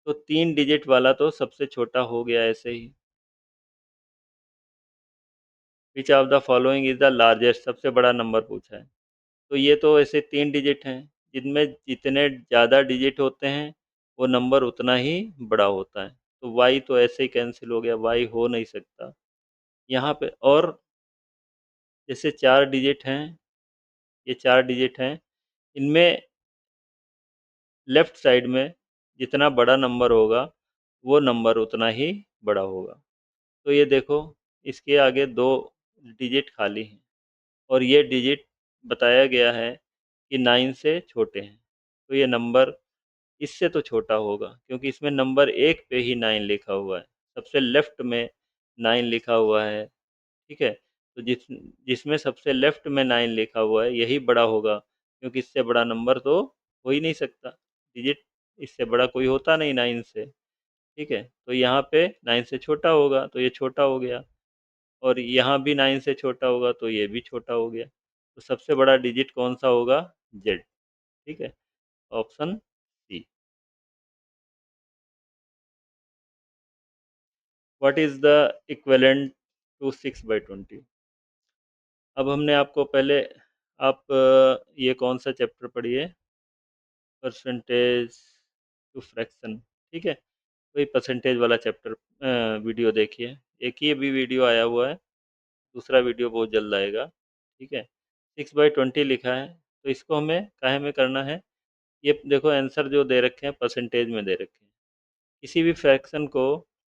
तो 3 डिजिट वाला तो सबसे छोटा हो गया ऐसे ही। Which of the following is the largest, सबसे बड़ा नंबर पूछा है। तो ये तो ऐसे 3 डिजिट हैं, जिनमें जितने ज़्यादा डिजिट होते हैं वो नंबर उतना ही बड़ा होता है। तो y तो ऐसे ही कैंसिल हो गया, y हो नहीं सकता यहाँ पे। और जैसे 4 डिजिट हैं, ये 4 डिजिट हैं, इनमें लेफ्ट साइड में जितना बड़ा नंबर होगा वो नंबर उतना ही बड़ा होगा। तो ये देखो, इसके आगे 2 डिजिट खाली हैं और ये डिजिट बताया गया है कि 9 से छोटे हैं। तो ये नंबर इससे तो छोटा होगा, क्योंकि इसमें नंबर 1 पे ही 9 लिखा हुआ है, सबसे लेफ्ट में 9 लिखा हुआ है। ठीक है, तो जिसमें सबसे लेफ्ट में 9 लिखा हुआ है यही बड़ा होगा, क्योंकि इससे बड़ा नंबर तो हो ही नहीं सकता, डिजिट इससे बड़ा कोई होता नहीं 9 से। ठीक है, तो यहाँ पे 9 से छोटा होगा तो ये छोटा हो गया, और यहाँ भी 9 से छोटा होगा तो ये भी छोटा हो गया। तो सबसे बड़ा डिजिट कौन सा होगा, जेड। ठीक है, option C. What is the equivalent to 6/20। अब हमने आपको पहले, आप ये कौन सा चैप्टर पढ़िए, परसेंटेज टू फ्रैक्शन। ठीक है, वही परसेंटेज वाला चैप्टर वीडियो देखिए। एक ही अभी वीडियो आया हुआ है, दूसरा वीडियो बहुत जल्द आएगा। ठीक है, 6/20 लिखा है, तो इसको हमें काहे में करना है, ये देखो आंसर जो दे रखे हैं परसेंटेज में दे रखे हैं। किसी भी फ्रैक्शन को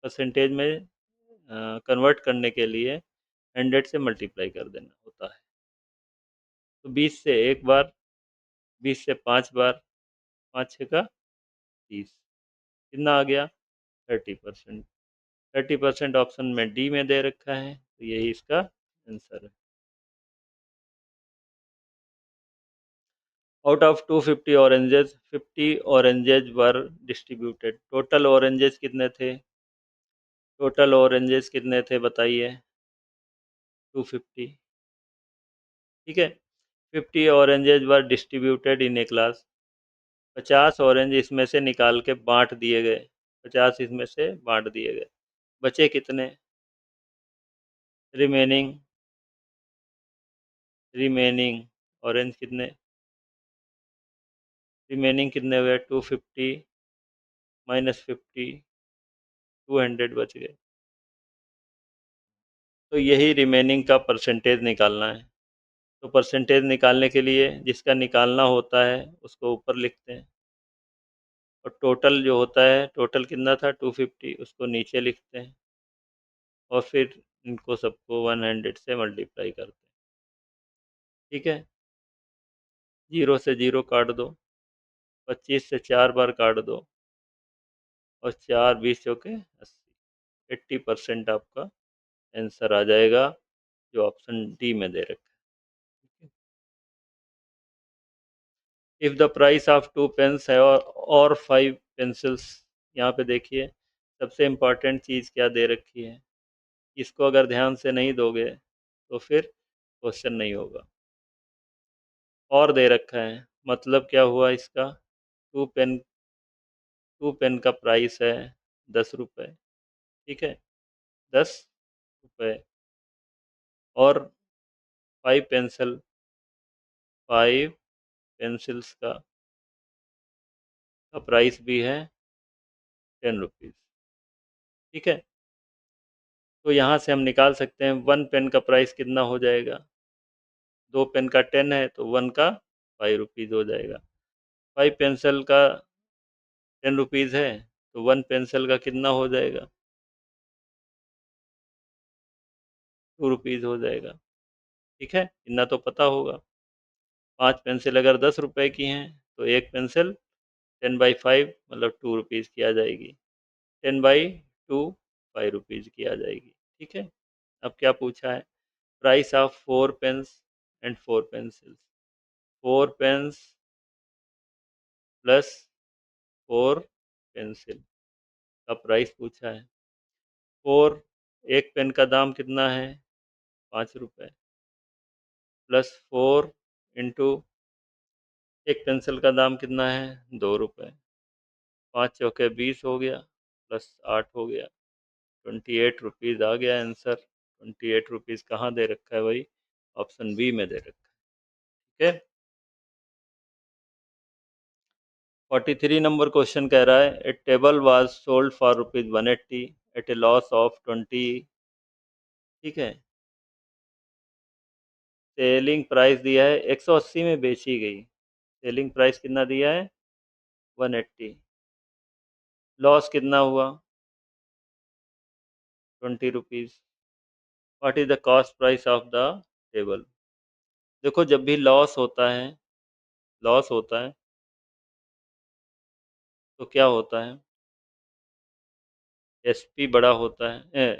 परसेंटेज में कन्वर्ट करने के लिए 100 से मल्टीप्लाई कर देना होता है। तो 20 से एक बार, 20 से 5 बार, 5 6 का 30, कितना आ गया 30%। 30% ऑप्शन में डी में दे रखा है, तो यही इसका आंसर है। Out of 250 oranges 50 oranges were distributed. Total oranges कितने थे? टोटल ऑरेंजेस कितने थे बताइए? 250, ठीक है। 50 oranges were distributed in A class. 50 orange इसमें से निकाल के बांट दिए गए, 50 इसमें से बांट दिए गए, बचे कितने? रिमेनिंग, रिमेनिंग ऑरेंज कितने, रिमेनिंग कितने हुए? 250 माइनस 50, 200 बच गए। तो यही रिमेनिंग का परसेंटेज निकालना है। तो परसेंटेज निकालने के लिए जिसका निकालना होता है उसको ऊपर लिखते हैं, और टोटल जो होता है, टोटल कितना था 250, उसको नीचे लिखते हैं, और फिर इनको सबको 100 से मल्टीप्लाई करते हैं, ठीक है। 0 से 0 काट दो, 25 से 4 बार काट दो, और 4 20 चौके 80, 80% आपका आंसर आ जाएगा, जो ऑप्शन डी में दे रखा है। If the price of 2 pens है और 5 पेंसिल्स, यहाँ पे देखिए सबसे इम्पॉर्टेंट चीज़ क्या दे रखी है, इसको अगर ध्यान से नहीं दोगे तो फिर क्वेश्चन नहीं होगा। और दे रखा है, मतलब क्या हुआ इसका? टू पेन, 2 पेन का प्राइस है 10 रुपये, ठीक है, 10 रुपये। और 5 पेंसिल, 5 पेंसिल्स का प्राइस भी है 10 रुपीज़, ठीक है। तो यहाँ से हम निकाल सकते हैं 1 पेन का प्राइस कितना हो जाएगा? 2 पेन का 10 है तो 1 का 5 रुपीज़ हो जाएगा। 5 पेंसिल का 10 रुपीज़ है, तो 1 पेंसिल का कितना हो जाएगा? 2 रुपीज़ हो जाएगा, ठीक है, इतना तो पता होगा। 5 पेंसिल अगर 10 रुपए की हैं तो एक पेंसिल 10/5 मतलब 2 रुपीज़ की आ जाएगी, 10/2 5 रुपीज़ की आ जाएगी, ठीक है। अब क्या पूछा है? Price of 4 pens and 4 pencils. 4 pens plus 4 pencil का प्राइस पूछा है। 4, एक पेन का दाम कितना है? 5 रुपये, प्लस 4 इंटू एक पेंसिल का दाम कितना है? 2 रुपये, 5 चौके 20 हो गया, प्लस 8 हो गया, 28 रुपीज़ आ गया आंसर। 28 रुपीज़ कहाँ दे रखा है भाई? ऑप्शन बी में दे रखा है, ठीक है। 43 नंबर क्वेश्चन कह रहा है a table was sold for ₹180 at a loss of 20, ठीक है। सेलिंग प्राइस दिया है 180 में बेची गई, सेलिंग प्राइस कितना दिया है? 180, लॉस कितना हुआ? 20 rupees. What is the cost price of the table? देखो जब भी लॉस होता है, लॉस होता है तो क्या होता है? एसपी बड़ा होता है,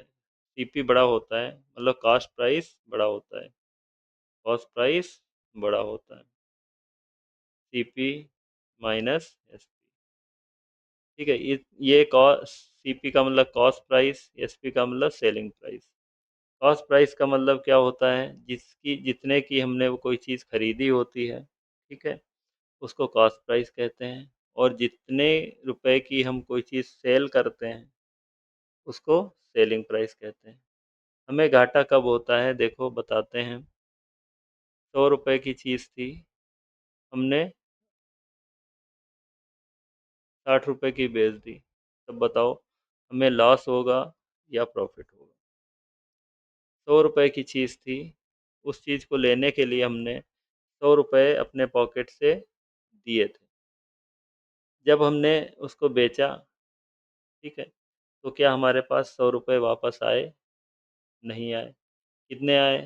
सीपी बड़ा होता है, मतलब कॉस्ट प्राइस बड़ा होता है, कॉस्ट प्राइस बड़ा होता है, सीपी माइनस एसपी, ठीक है। ये कॉस्ट, सीपी का मतलब कॉस्ट प्राइस, एसपी का मतलब सेलिंग प्राइस। कॉस्ट प्राइस का मतलब क्या होता है? जिसकी जितने की हमने वो कोई चीज़ खरीदी होती है, ठीक है, उसको कॉस्ट प्राइस कहते हैं। और जितने रुपए की हम कोई चीज़ सेल करते हैं उसको सेलिंग प्राइस कहते हैं। हमें घाटा कब होता है? देखो बताते हैं। 100 रुपए की चीज़ थी, हमने 60 रुपए की बेच दी, तब बताओ हमें लॉस होगा या प्रॉफिट होगा? 100 रुपए की चीज़ थी, उस चीज़ को लेने के लिए हमने 100 रुपए अपने पॉकेट से दिए थे। जब हमने उसको बेचा, ठीक है, तो क्या हमारे पास 100 रुपए वापस आए? नहीं आए। कितने आए?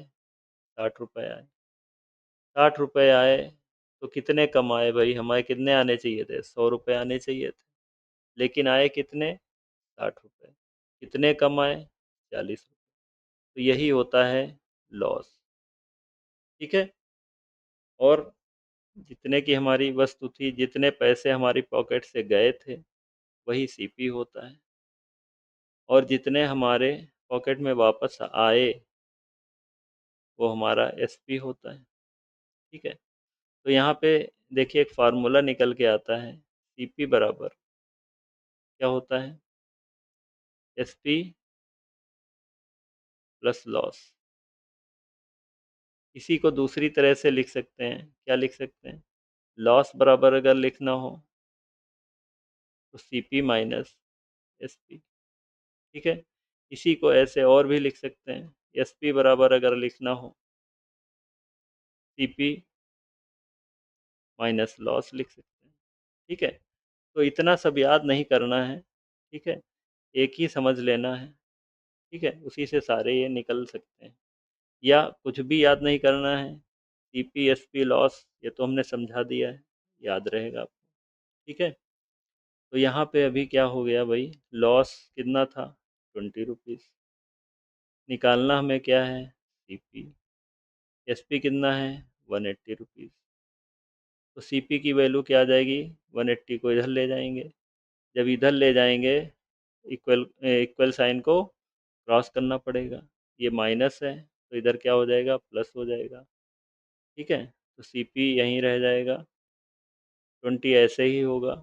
60 रुपए आए। 60 रुपये आए तो कितने कम आए भाई, हमारे कितने आने चाहिए थे, 100 रुपये आने चाहिए थे, लेकिन आए कितने, 60 रुपये। कितने कम आए, 40 रुपये। तो यही होता है लॉस। ठीक है। और जितने की हमारी वस्तु थी, जितने पैसे हमारी पॉकेट से गए थे, वही सीपी होता है, और जितने हमारे पॉकेट में वापस आए वो हमारा एसपी होता है। ठीक है। तो यहाँ पे देखिए एक फार्मूला निकल के आता है, सीपी बराबर क्या होता है, एसपी प्लस लॉस। इसी को दूसरी तरह से लिख सकते हैं, क्या लिख सकते हैं, लॉस बराबर अगर लिखना हो तो सीपी माइनस एसपी। ठीक है। इसी को ऐसे और भी लिख सकते हैं, एसपी बराबर अगर लिखना हो सीपी माइनस लॉस लिख सकते हैं। ठीक है। तो इतना सब याद नहीं करना है। ठीक है। एक ही समझ लेना है। ठीक है, उसी से सारे ये निकल सकते हैं, या कुछ भी याद नहीं करना है। सीपी एसपी लॉस ये तो हमने समझा दिया है, याद रहेगा आपको। ठीक है। तो यहाँ पे अभी क्या हो गया भाई, लॉस कितना था, 20 रुपीज़। निकालना हमें क्या है, सीपी। एसपी कितना है, 180 रुपीज़। तो सीपी की वैल्यू क्या आ जाएगी, 180 को इधर ले जाएंगे। जब इधर ले जाएंगे, इक्वल इक्वल साइन को क्रॉस करना पड़ेगा। ये माइनस है तो इधर क्या हो जाएगा, प्लस हो जाएगा। ठीक है। तो सीपी यहीं रह जाएगा, 20 ऐसे ही होगा,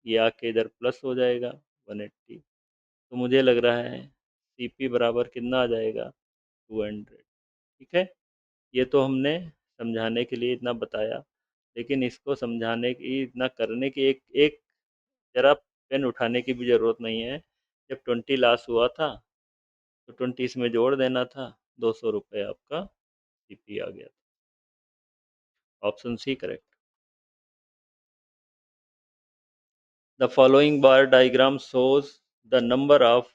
ये आके इधर प्लस हो जाएगा, 180। तो मुझे लग रहा है सीपी बराबर कितना आ जाएगा, 200। ठीक है। ये तो हमने समझाने के लिए इतना बताया, लेकिन इसको समझाने की, इतना करने की एक एक जरा पेन उठाने की भी ज़रूरत नहीं है। जब 20 लॉस हुआ था तो 20 इसमें जोड़ देना था, 200 रुपये आपका सीपी आ गया था। Option C correct. The following bar diagram shows the number of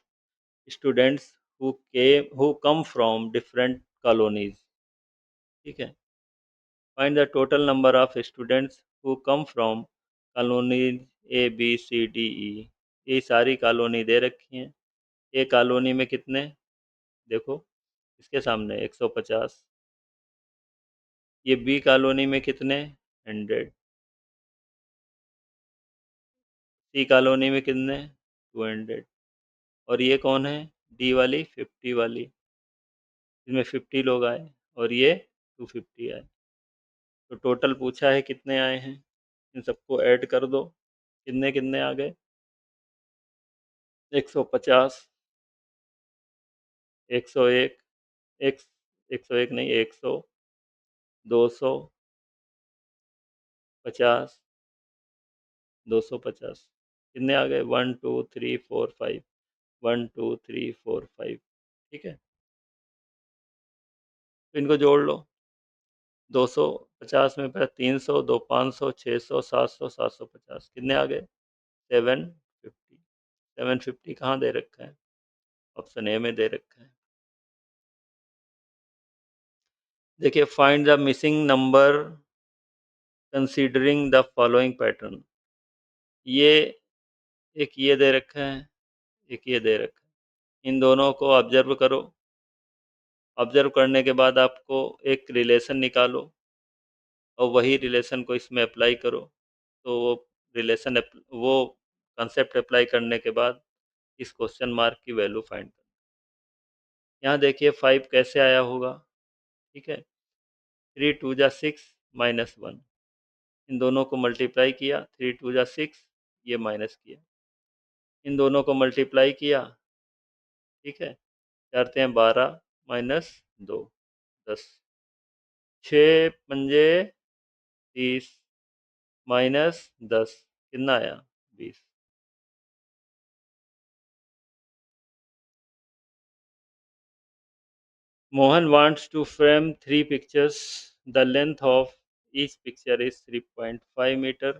students who come from different colonies. ठीक है। Find the total number of students who come from colonies ABCDE। ये सारी कॉलोनी दे रखी हैं। ए कॉलोनी में कितने, देखो इसके सामने 150। ये बी कॉलोनी में कितने, 100। सी कॉलोनी में कितने, 200। और ये कौन है, डी वाली, 50 वाली, इसमें 50 लोग आए और ये 250 आए। तो टोटल पूछा है कितने आए हैं, इन सबको ऐड कर दो, कितने कितने आ गए, 150, 101, एक 101 नहीं, 100, 200, 50, 250। कितने आ गए, 1 2 3 4 5, 1 2 3 4 5। ठीक है। तो इनको जोड़ लो, 250 में 300, दो 500, 600, 700, 750, कितने आ गए, 750। 750 कहाँ दे रखा है, ऑप्शन ए में दे रखा है। देखिए, find the missing number considering the following pattern. ये एक ये दे रखा है, एक ये दे रखा है। इन दोनों को ऑब्जर्व करो। ऑब्जर्व करने के बाद आपको एक रिलेशन निकालो और वही रिलेशन को इसमें अप्लाई करो। तो वो रिलेशन, वो कंसेप्ट अप्लाई करने के बाद इस क्वेश्चन मार्क की वैल्यू फाइंड करो। यहाँ देखिए 5 कैसे आया होगा। ठीक है। 3 2 जा 6 -1। इन दोनों को मल्टीप्लाई किया, 3 2 जा 6, ये माइनस किया, इन दोनों को मल्टीप्लाई किया। ठीक है। करते हैं 12 -2, 10, 6 पंजे 30 -10, कितना आया, 20। Mohan wants to frame 3 pictures. The length of each picture is 3.5 meter.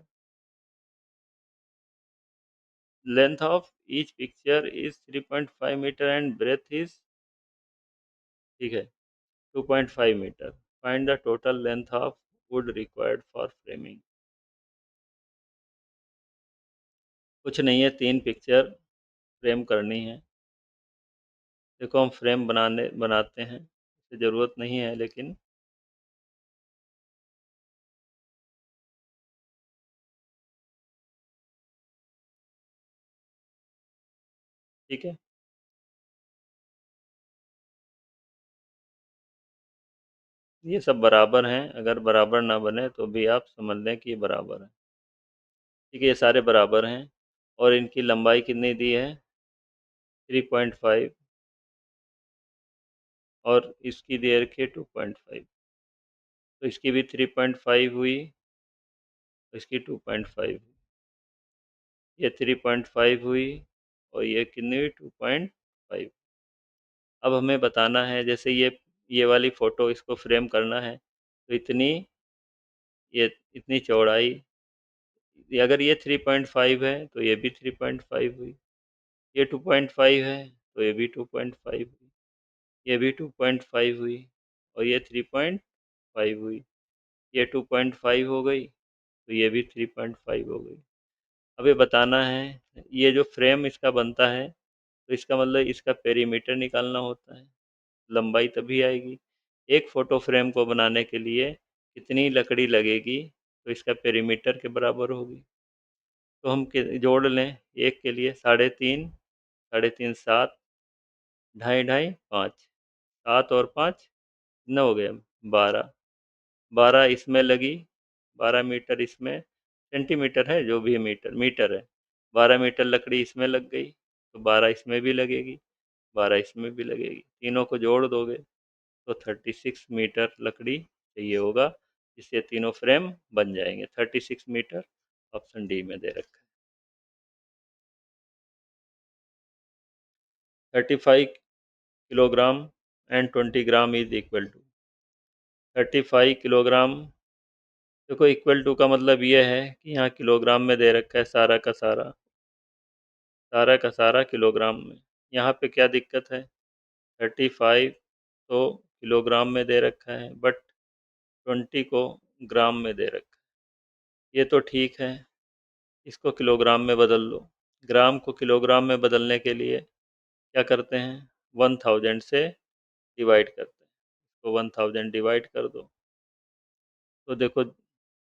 Length of each picture is 3.5 meter and breadth is, ठीक है, 2.5 meter. Find the total length of would required for framing. कुछ नहीं है, 3 picture frame करनी है। देखो हम frame बनाते हैं, ज़रूरत नहीं है लेकिन ठीक है। ये सब बराबर हैं, अगर बराबर ना बने तो भी आप समझ लें कि ये बराबर है। ठीक है, ये सारे बराबर हैं और इनकी लंबाई कितनी दी है, 3.5, और इसकी दे रखी है 2.5। तो इसकी भी 3.5 हुई, इसकी 2.5, ये 3.5 हुई और ये कितनी हुई, 2.5। अब हमें बताना है, जैसे ये वाली फ़ोटो इसको फ्रेम करना है तो ये इतनी चौड़ाई, अगर ये 3.5 है तो ये भी 3.5 हुई, ये 2.5 है तो ये भी 2.5 हुई, ये भी 2.5 हुई और ये 3.5 हुई, ये 2.5 हो गई तो ये भी 3.5 हो गई। अब ये बताना है, ये जो फ्रेम इसका बनता है तो इसका मतलब इसका पेरीमीटर निकालना होता है, लंबाई तभी आएगी। एक फ़ोटो फ्रेम को बनाने के लिए कितनी लकड़ी लगेगी तो इसका पेरीमीटर के बराबर होगी। तो हम जोड़ लें, एक के लिए 3.5, 3.5 7, ढाई ढाई 5, 7 और 5 कितना हो गया, 12। 12 इसमें लगी, 12 मीटर इसमें, सेंटीमीटर है जो भी है, मीटर मीटर है। 12 मीटर लकड़ी इसमें लग गई तो 12 इसमें भी लगेगी, 12 इसमें भी लगेगी। तीनों को जोड़ दोगे तो 36 मीटर लकड़ी चाहिए होगा, जिससे तीनों फ्रेम बन जाएंगे। 36 मीटर ऑप्शन डी में दे रखा है। 35 kilogram and 20 gram is equal to, 35 kilogram, देखो इक्वल टू का मतलब ये है कि यहाँ किलोग्राम में दे रखा है सारा का सारा, सारा का सारा किलोग्राम में। यहाँ पे क्या दिक्कत है, 35 तो किलोग्राम में दे रखा है बट 20 को ग्राम में दे रखा है। ये तो ठीक है, इसको किलोग्राम में बदल लो। ग्राम को किलोग्राम में बदलने के लिए क्या करते हैं, 1000 से डिवाइड करते हैं। तो 1000 डिवाइड कर दो तो देखो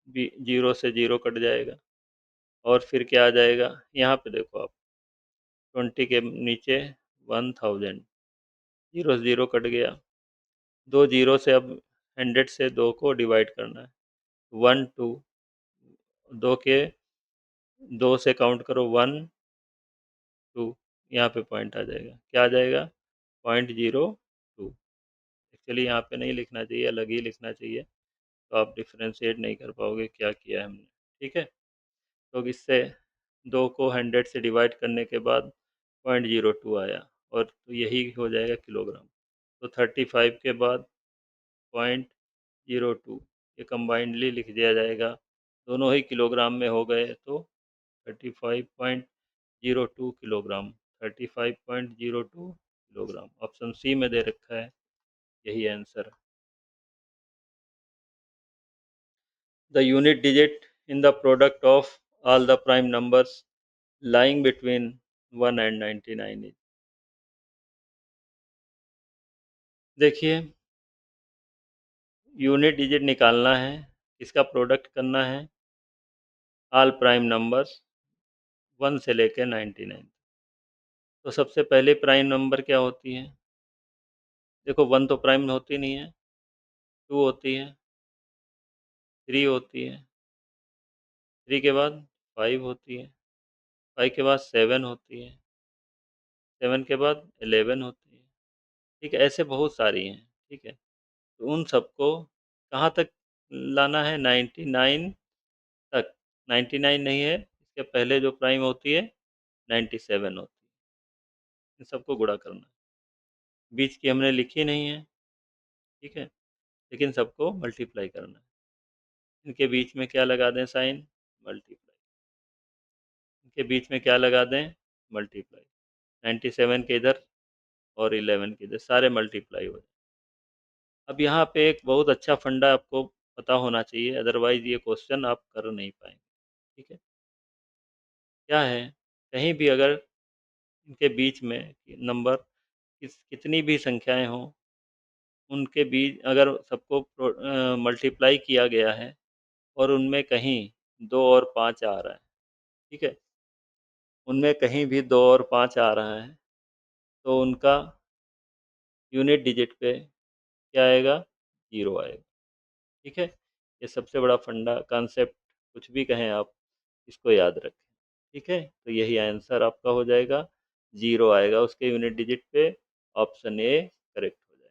जीरो से जीरो कट जाएगा और फिर क्या आ जाएगा, यहाँ पे देखो आप, 20 के नीचे 1000, जीरो से जीरो कट गया, दो जीरो से अब 100 से दो को डिवाइड करना है, 1 2, दो के दो से काउंट करो, 1 2, यहाँ पे पॉइंट आ जाएगा, क्या आ जाएगा, 0.02। एक्चुअली यहाँ पे नहीं लिखना चाहिए, अलग ही लिखना चाहिए, तो आप डिफ्रेंशिएट नहीं कर पाओगे क्या किया है हमने। ठीक है, तो इससे दो को 100 से डिवाइड करने के बाद 0.02 आया और तो यही हो जाएगा किलोग्राम। तो 35 के बाद 0.02, ये कंबाइंडली लिख दिया जाएगा, दोनों ही किलोग्राम में हो गए तो 35.02 किलोग्राम, 35.02 किलोग्राम ऑप्शन सी में दे रखा है, यही आंसर है। The unit digit in the product of all the prime numbers lying between 1 and 99 is, देखिए यूनिट डिजिट निकालना है, इसका प्रोडक्ट करना है, ऑल प्राइम नंबर्स 1 से लेकर 99। तो सबसे पहले प्राइम नंबर क्या होती है, देखो 1 तो प्राइम होती नहीं है, 2 होती है, 3 होती है, 3 के बाद 5 होती है, 5 के बाद 7 होती है, 7 के बाद 11 होती है। ठीक है, ऐसे बहुत सारी हैं। ठीक है, तो उन सबको कहाँ तक लाना है, 99 तक। 99 नहीं है, इसके पहले जो प्राइम होती है 97 होती है, इन सबको गुणा करना है। बीच की हमने लिखी नहीं है, ठीक है, लेकिन सबको मल्टीप्लाई करना है। इनके बीच में क्या लगा दें, साइन, मल्टीप्लाई। इनके बीच में क्या लगा दें, मल्टीप्लाई। 97 के इधर और 11 के इधर, सारे मल्टीप्लाई हो जाए। अब यहाँ पे एक बहुत अच्छा फंडा आपको पता होना चाहिए, अदरवाइज ये क्वेश्चन आप कर नहीं पाएंगे। ठीक है, क्या है, कहीं भी अगर इनके बीच में नंबर कितनी भी संख्याएं हों, उनके बीच अगर सबको मल्टीप्लाई किया गया है और उनमें कहीं 2 और 5 आ रहा है, ठीक है, उनमें कहीं भी 2 और 5 आ रहा है, तो उनका यूनिट डिजिट पे क्या आएगा, 0 आएगा। ठीक है, ये सबसे बड़ा फंडा कॉन्सेप्ट, कुछ भी कहें आप, इसको याद रखें। ठीक है, तो यही आंसर आपका हो जाएगा, 0 आएगा उसके यूनिट डिजिट पे। ऑप्शन ए करेक्ट हो जाएगा।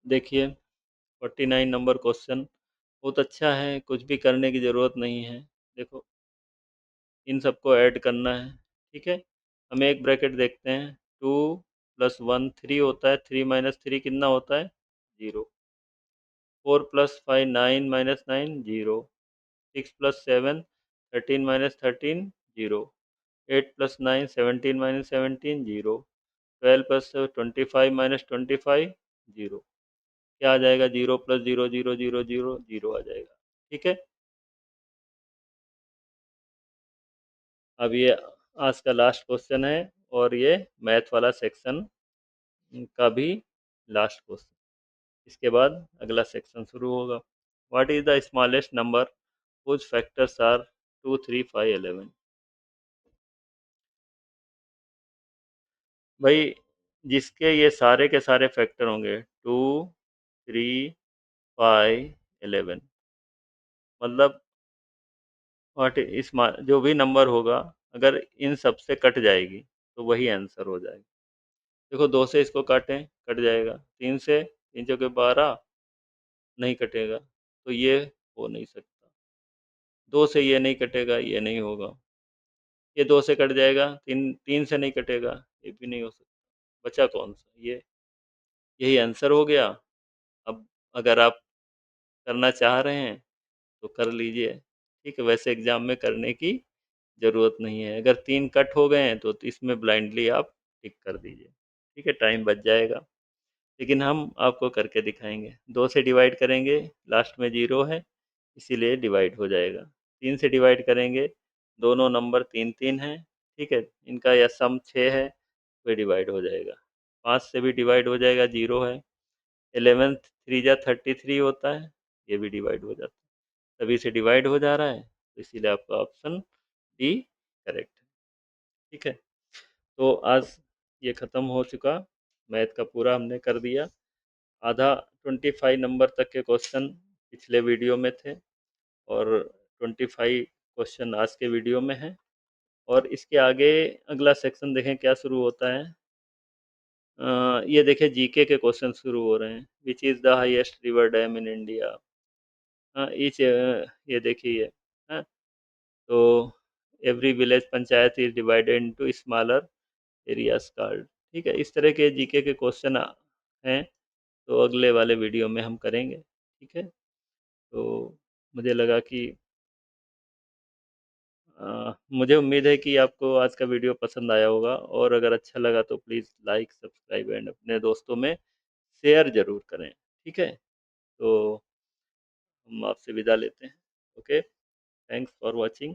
देखिए 49 नंबर क्वेश्चन बहुत अच्छा है, कुछ भी करने की ज़रूरत नहीं है। देखो, इन सबको ऐड करना है। ठीक है, हम एक ब्रैकेट देखते हैं, 2 + 1 3 होता है, 3 - 3 कितना होता है, 0। 4 + 5 9 - 9 0। 6 + 7 13 - 13 0। 8 + 9 17 - 17 0। 12 + 25 - 25 0। क्या आ जाएगा, 0 + 0 0 0 0 0 आ जाएगा। ठीक है, अब ये आज का लास्ट क्वेश्चन है, और ये मैथ वाला सेक्शन का भी लास्ट क्वेश्चन। इसके बाद अगला सेक्शन शुरू होगा। What is the smallest number whose factors are 2 3 5 11। भाई, जिसके ये सारे के सारे फैक्टर होंगे, 2 3 5 11, मतलब व्हाट इस जो भी नंबर होगा, अगर इन सब से कट जाएगी तो वही आंसर हो जाएगा। देखो, 2 से इसको काटें, कट जाएगा। 3 से, 3 × 12 नहीं कटेगा, तो ये हो नहीं सकता। 2 से ये नहीं कटेगा, ये नहीं होगा। ये 2 से कट जाएगा, 3 से नहीं कटेगा, ये भी नहीं हो सकता। बचा कौन सा, ये, यही आंसर हो गया। अब अगर आप करना चाह रहे हैं तो कर लीजिए। ठीक है, वैसे एग्ज़ाम में करने की ज़रूरत नहीं है। अगर 3 कट हो गए हैं तो इसमें ब्लाइंडली आप टिक कर दीजिए। ठीक है, टाइम बच जाएगा। लेकिन हम आपको करके दिखाएंगे। 2 से डिवाइड करेंगे, लास्ट में 0 है, इसीलिए डिवाइड हो जाएगा। 3 से डिवाइड करेंगे, दोनों नंबर 3 3 हैं। ठीक है, इनका या सम 6 है, तो डिवाइड हो जाएगा। 5 से भी डिवाइड हो जाएगा, 0 है। 11 3 जा 33 होता है, ये भी डिवाइड हो जाता है। तभी से डिवाइड हो जा रहा है, तो इसीलिए आपका ऑप्शन डी करेक्ट है। ठीक है, तो आज ये ख़त्म हो चुका, मैथ का पूरा हमने कर दिया। आधा 25 नंबर तक के क्वेश्चन पिछले वीडियो में थे, और 25 क्वेश्चन आज के वीडियो में हैं। और इसके आगे अगला सेक्शन देखें क्या शुरू होता है। ये देखिए, जीके के क्वेश्चन शुरू हो रहे हैं। Which is the highest river dam in India. Each ये देखिए, हाँ, तो every village panchayat is divided into smaller areas called. ठीक है, इस तरह के जीके के क्वेश्चन हैं, तो अगले वाले वीडियो में हम करेंगे। ठीक है, तो मुझे लगा कि मुझे उम्मीद है कि आपको आज का वीडियो पसंद आया होगा, और अगर अच्छा लगा तो प्लीज़ लाइक सब्सक्राइब एंड अपने दोस्तों में शेयर ज़रूर करें। ठीक है, तो हम आपसे विदा लेते हैं। Okay, thanks for watching.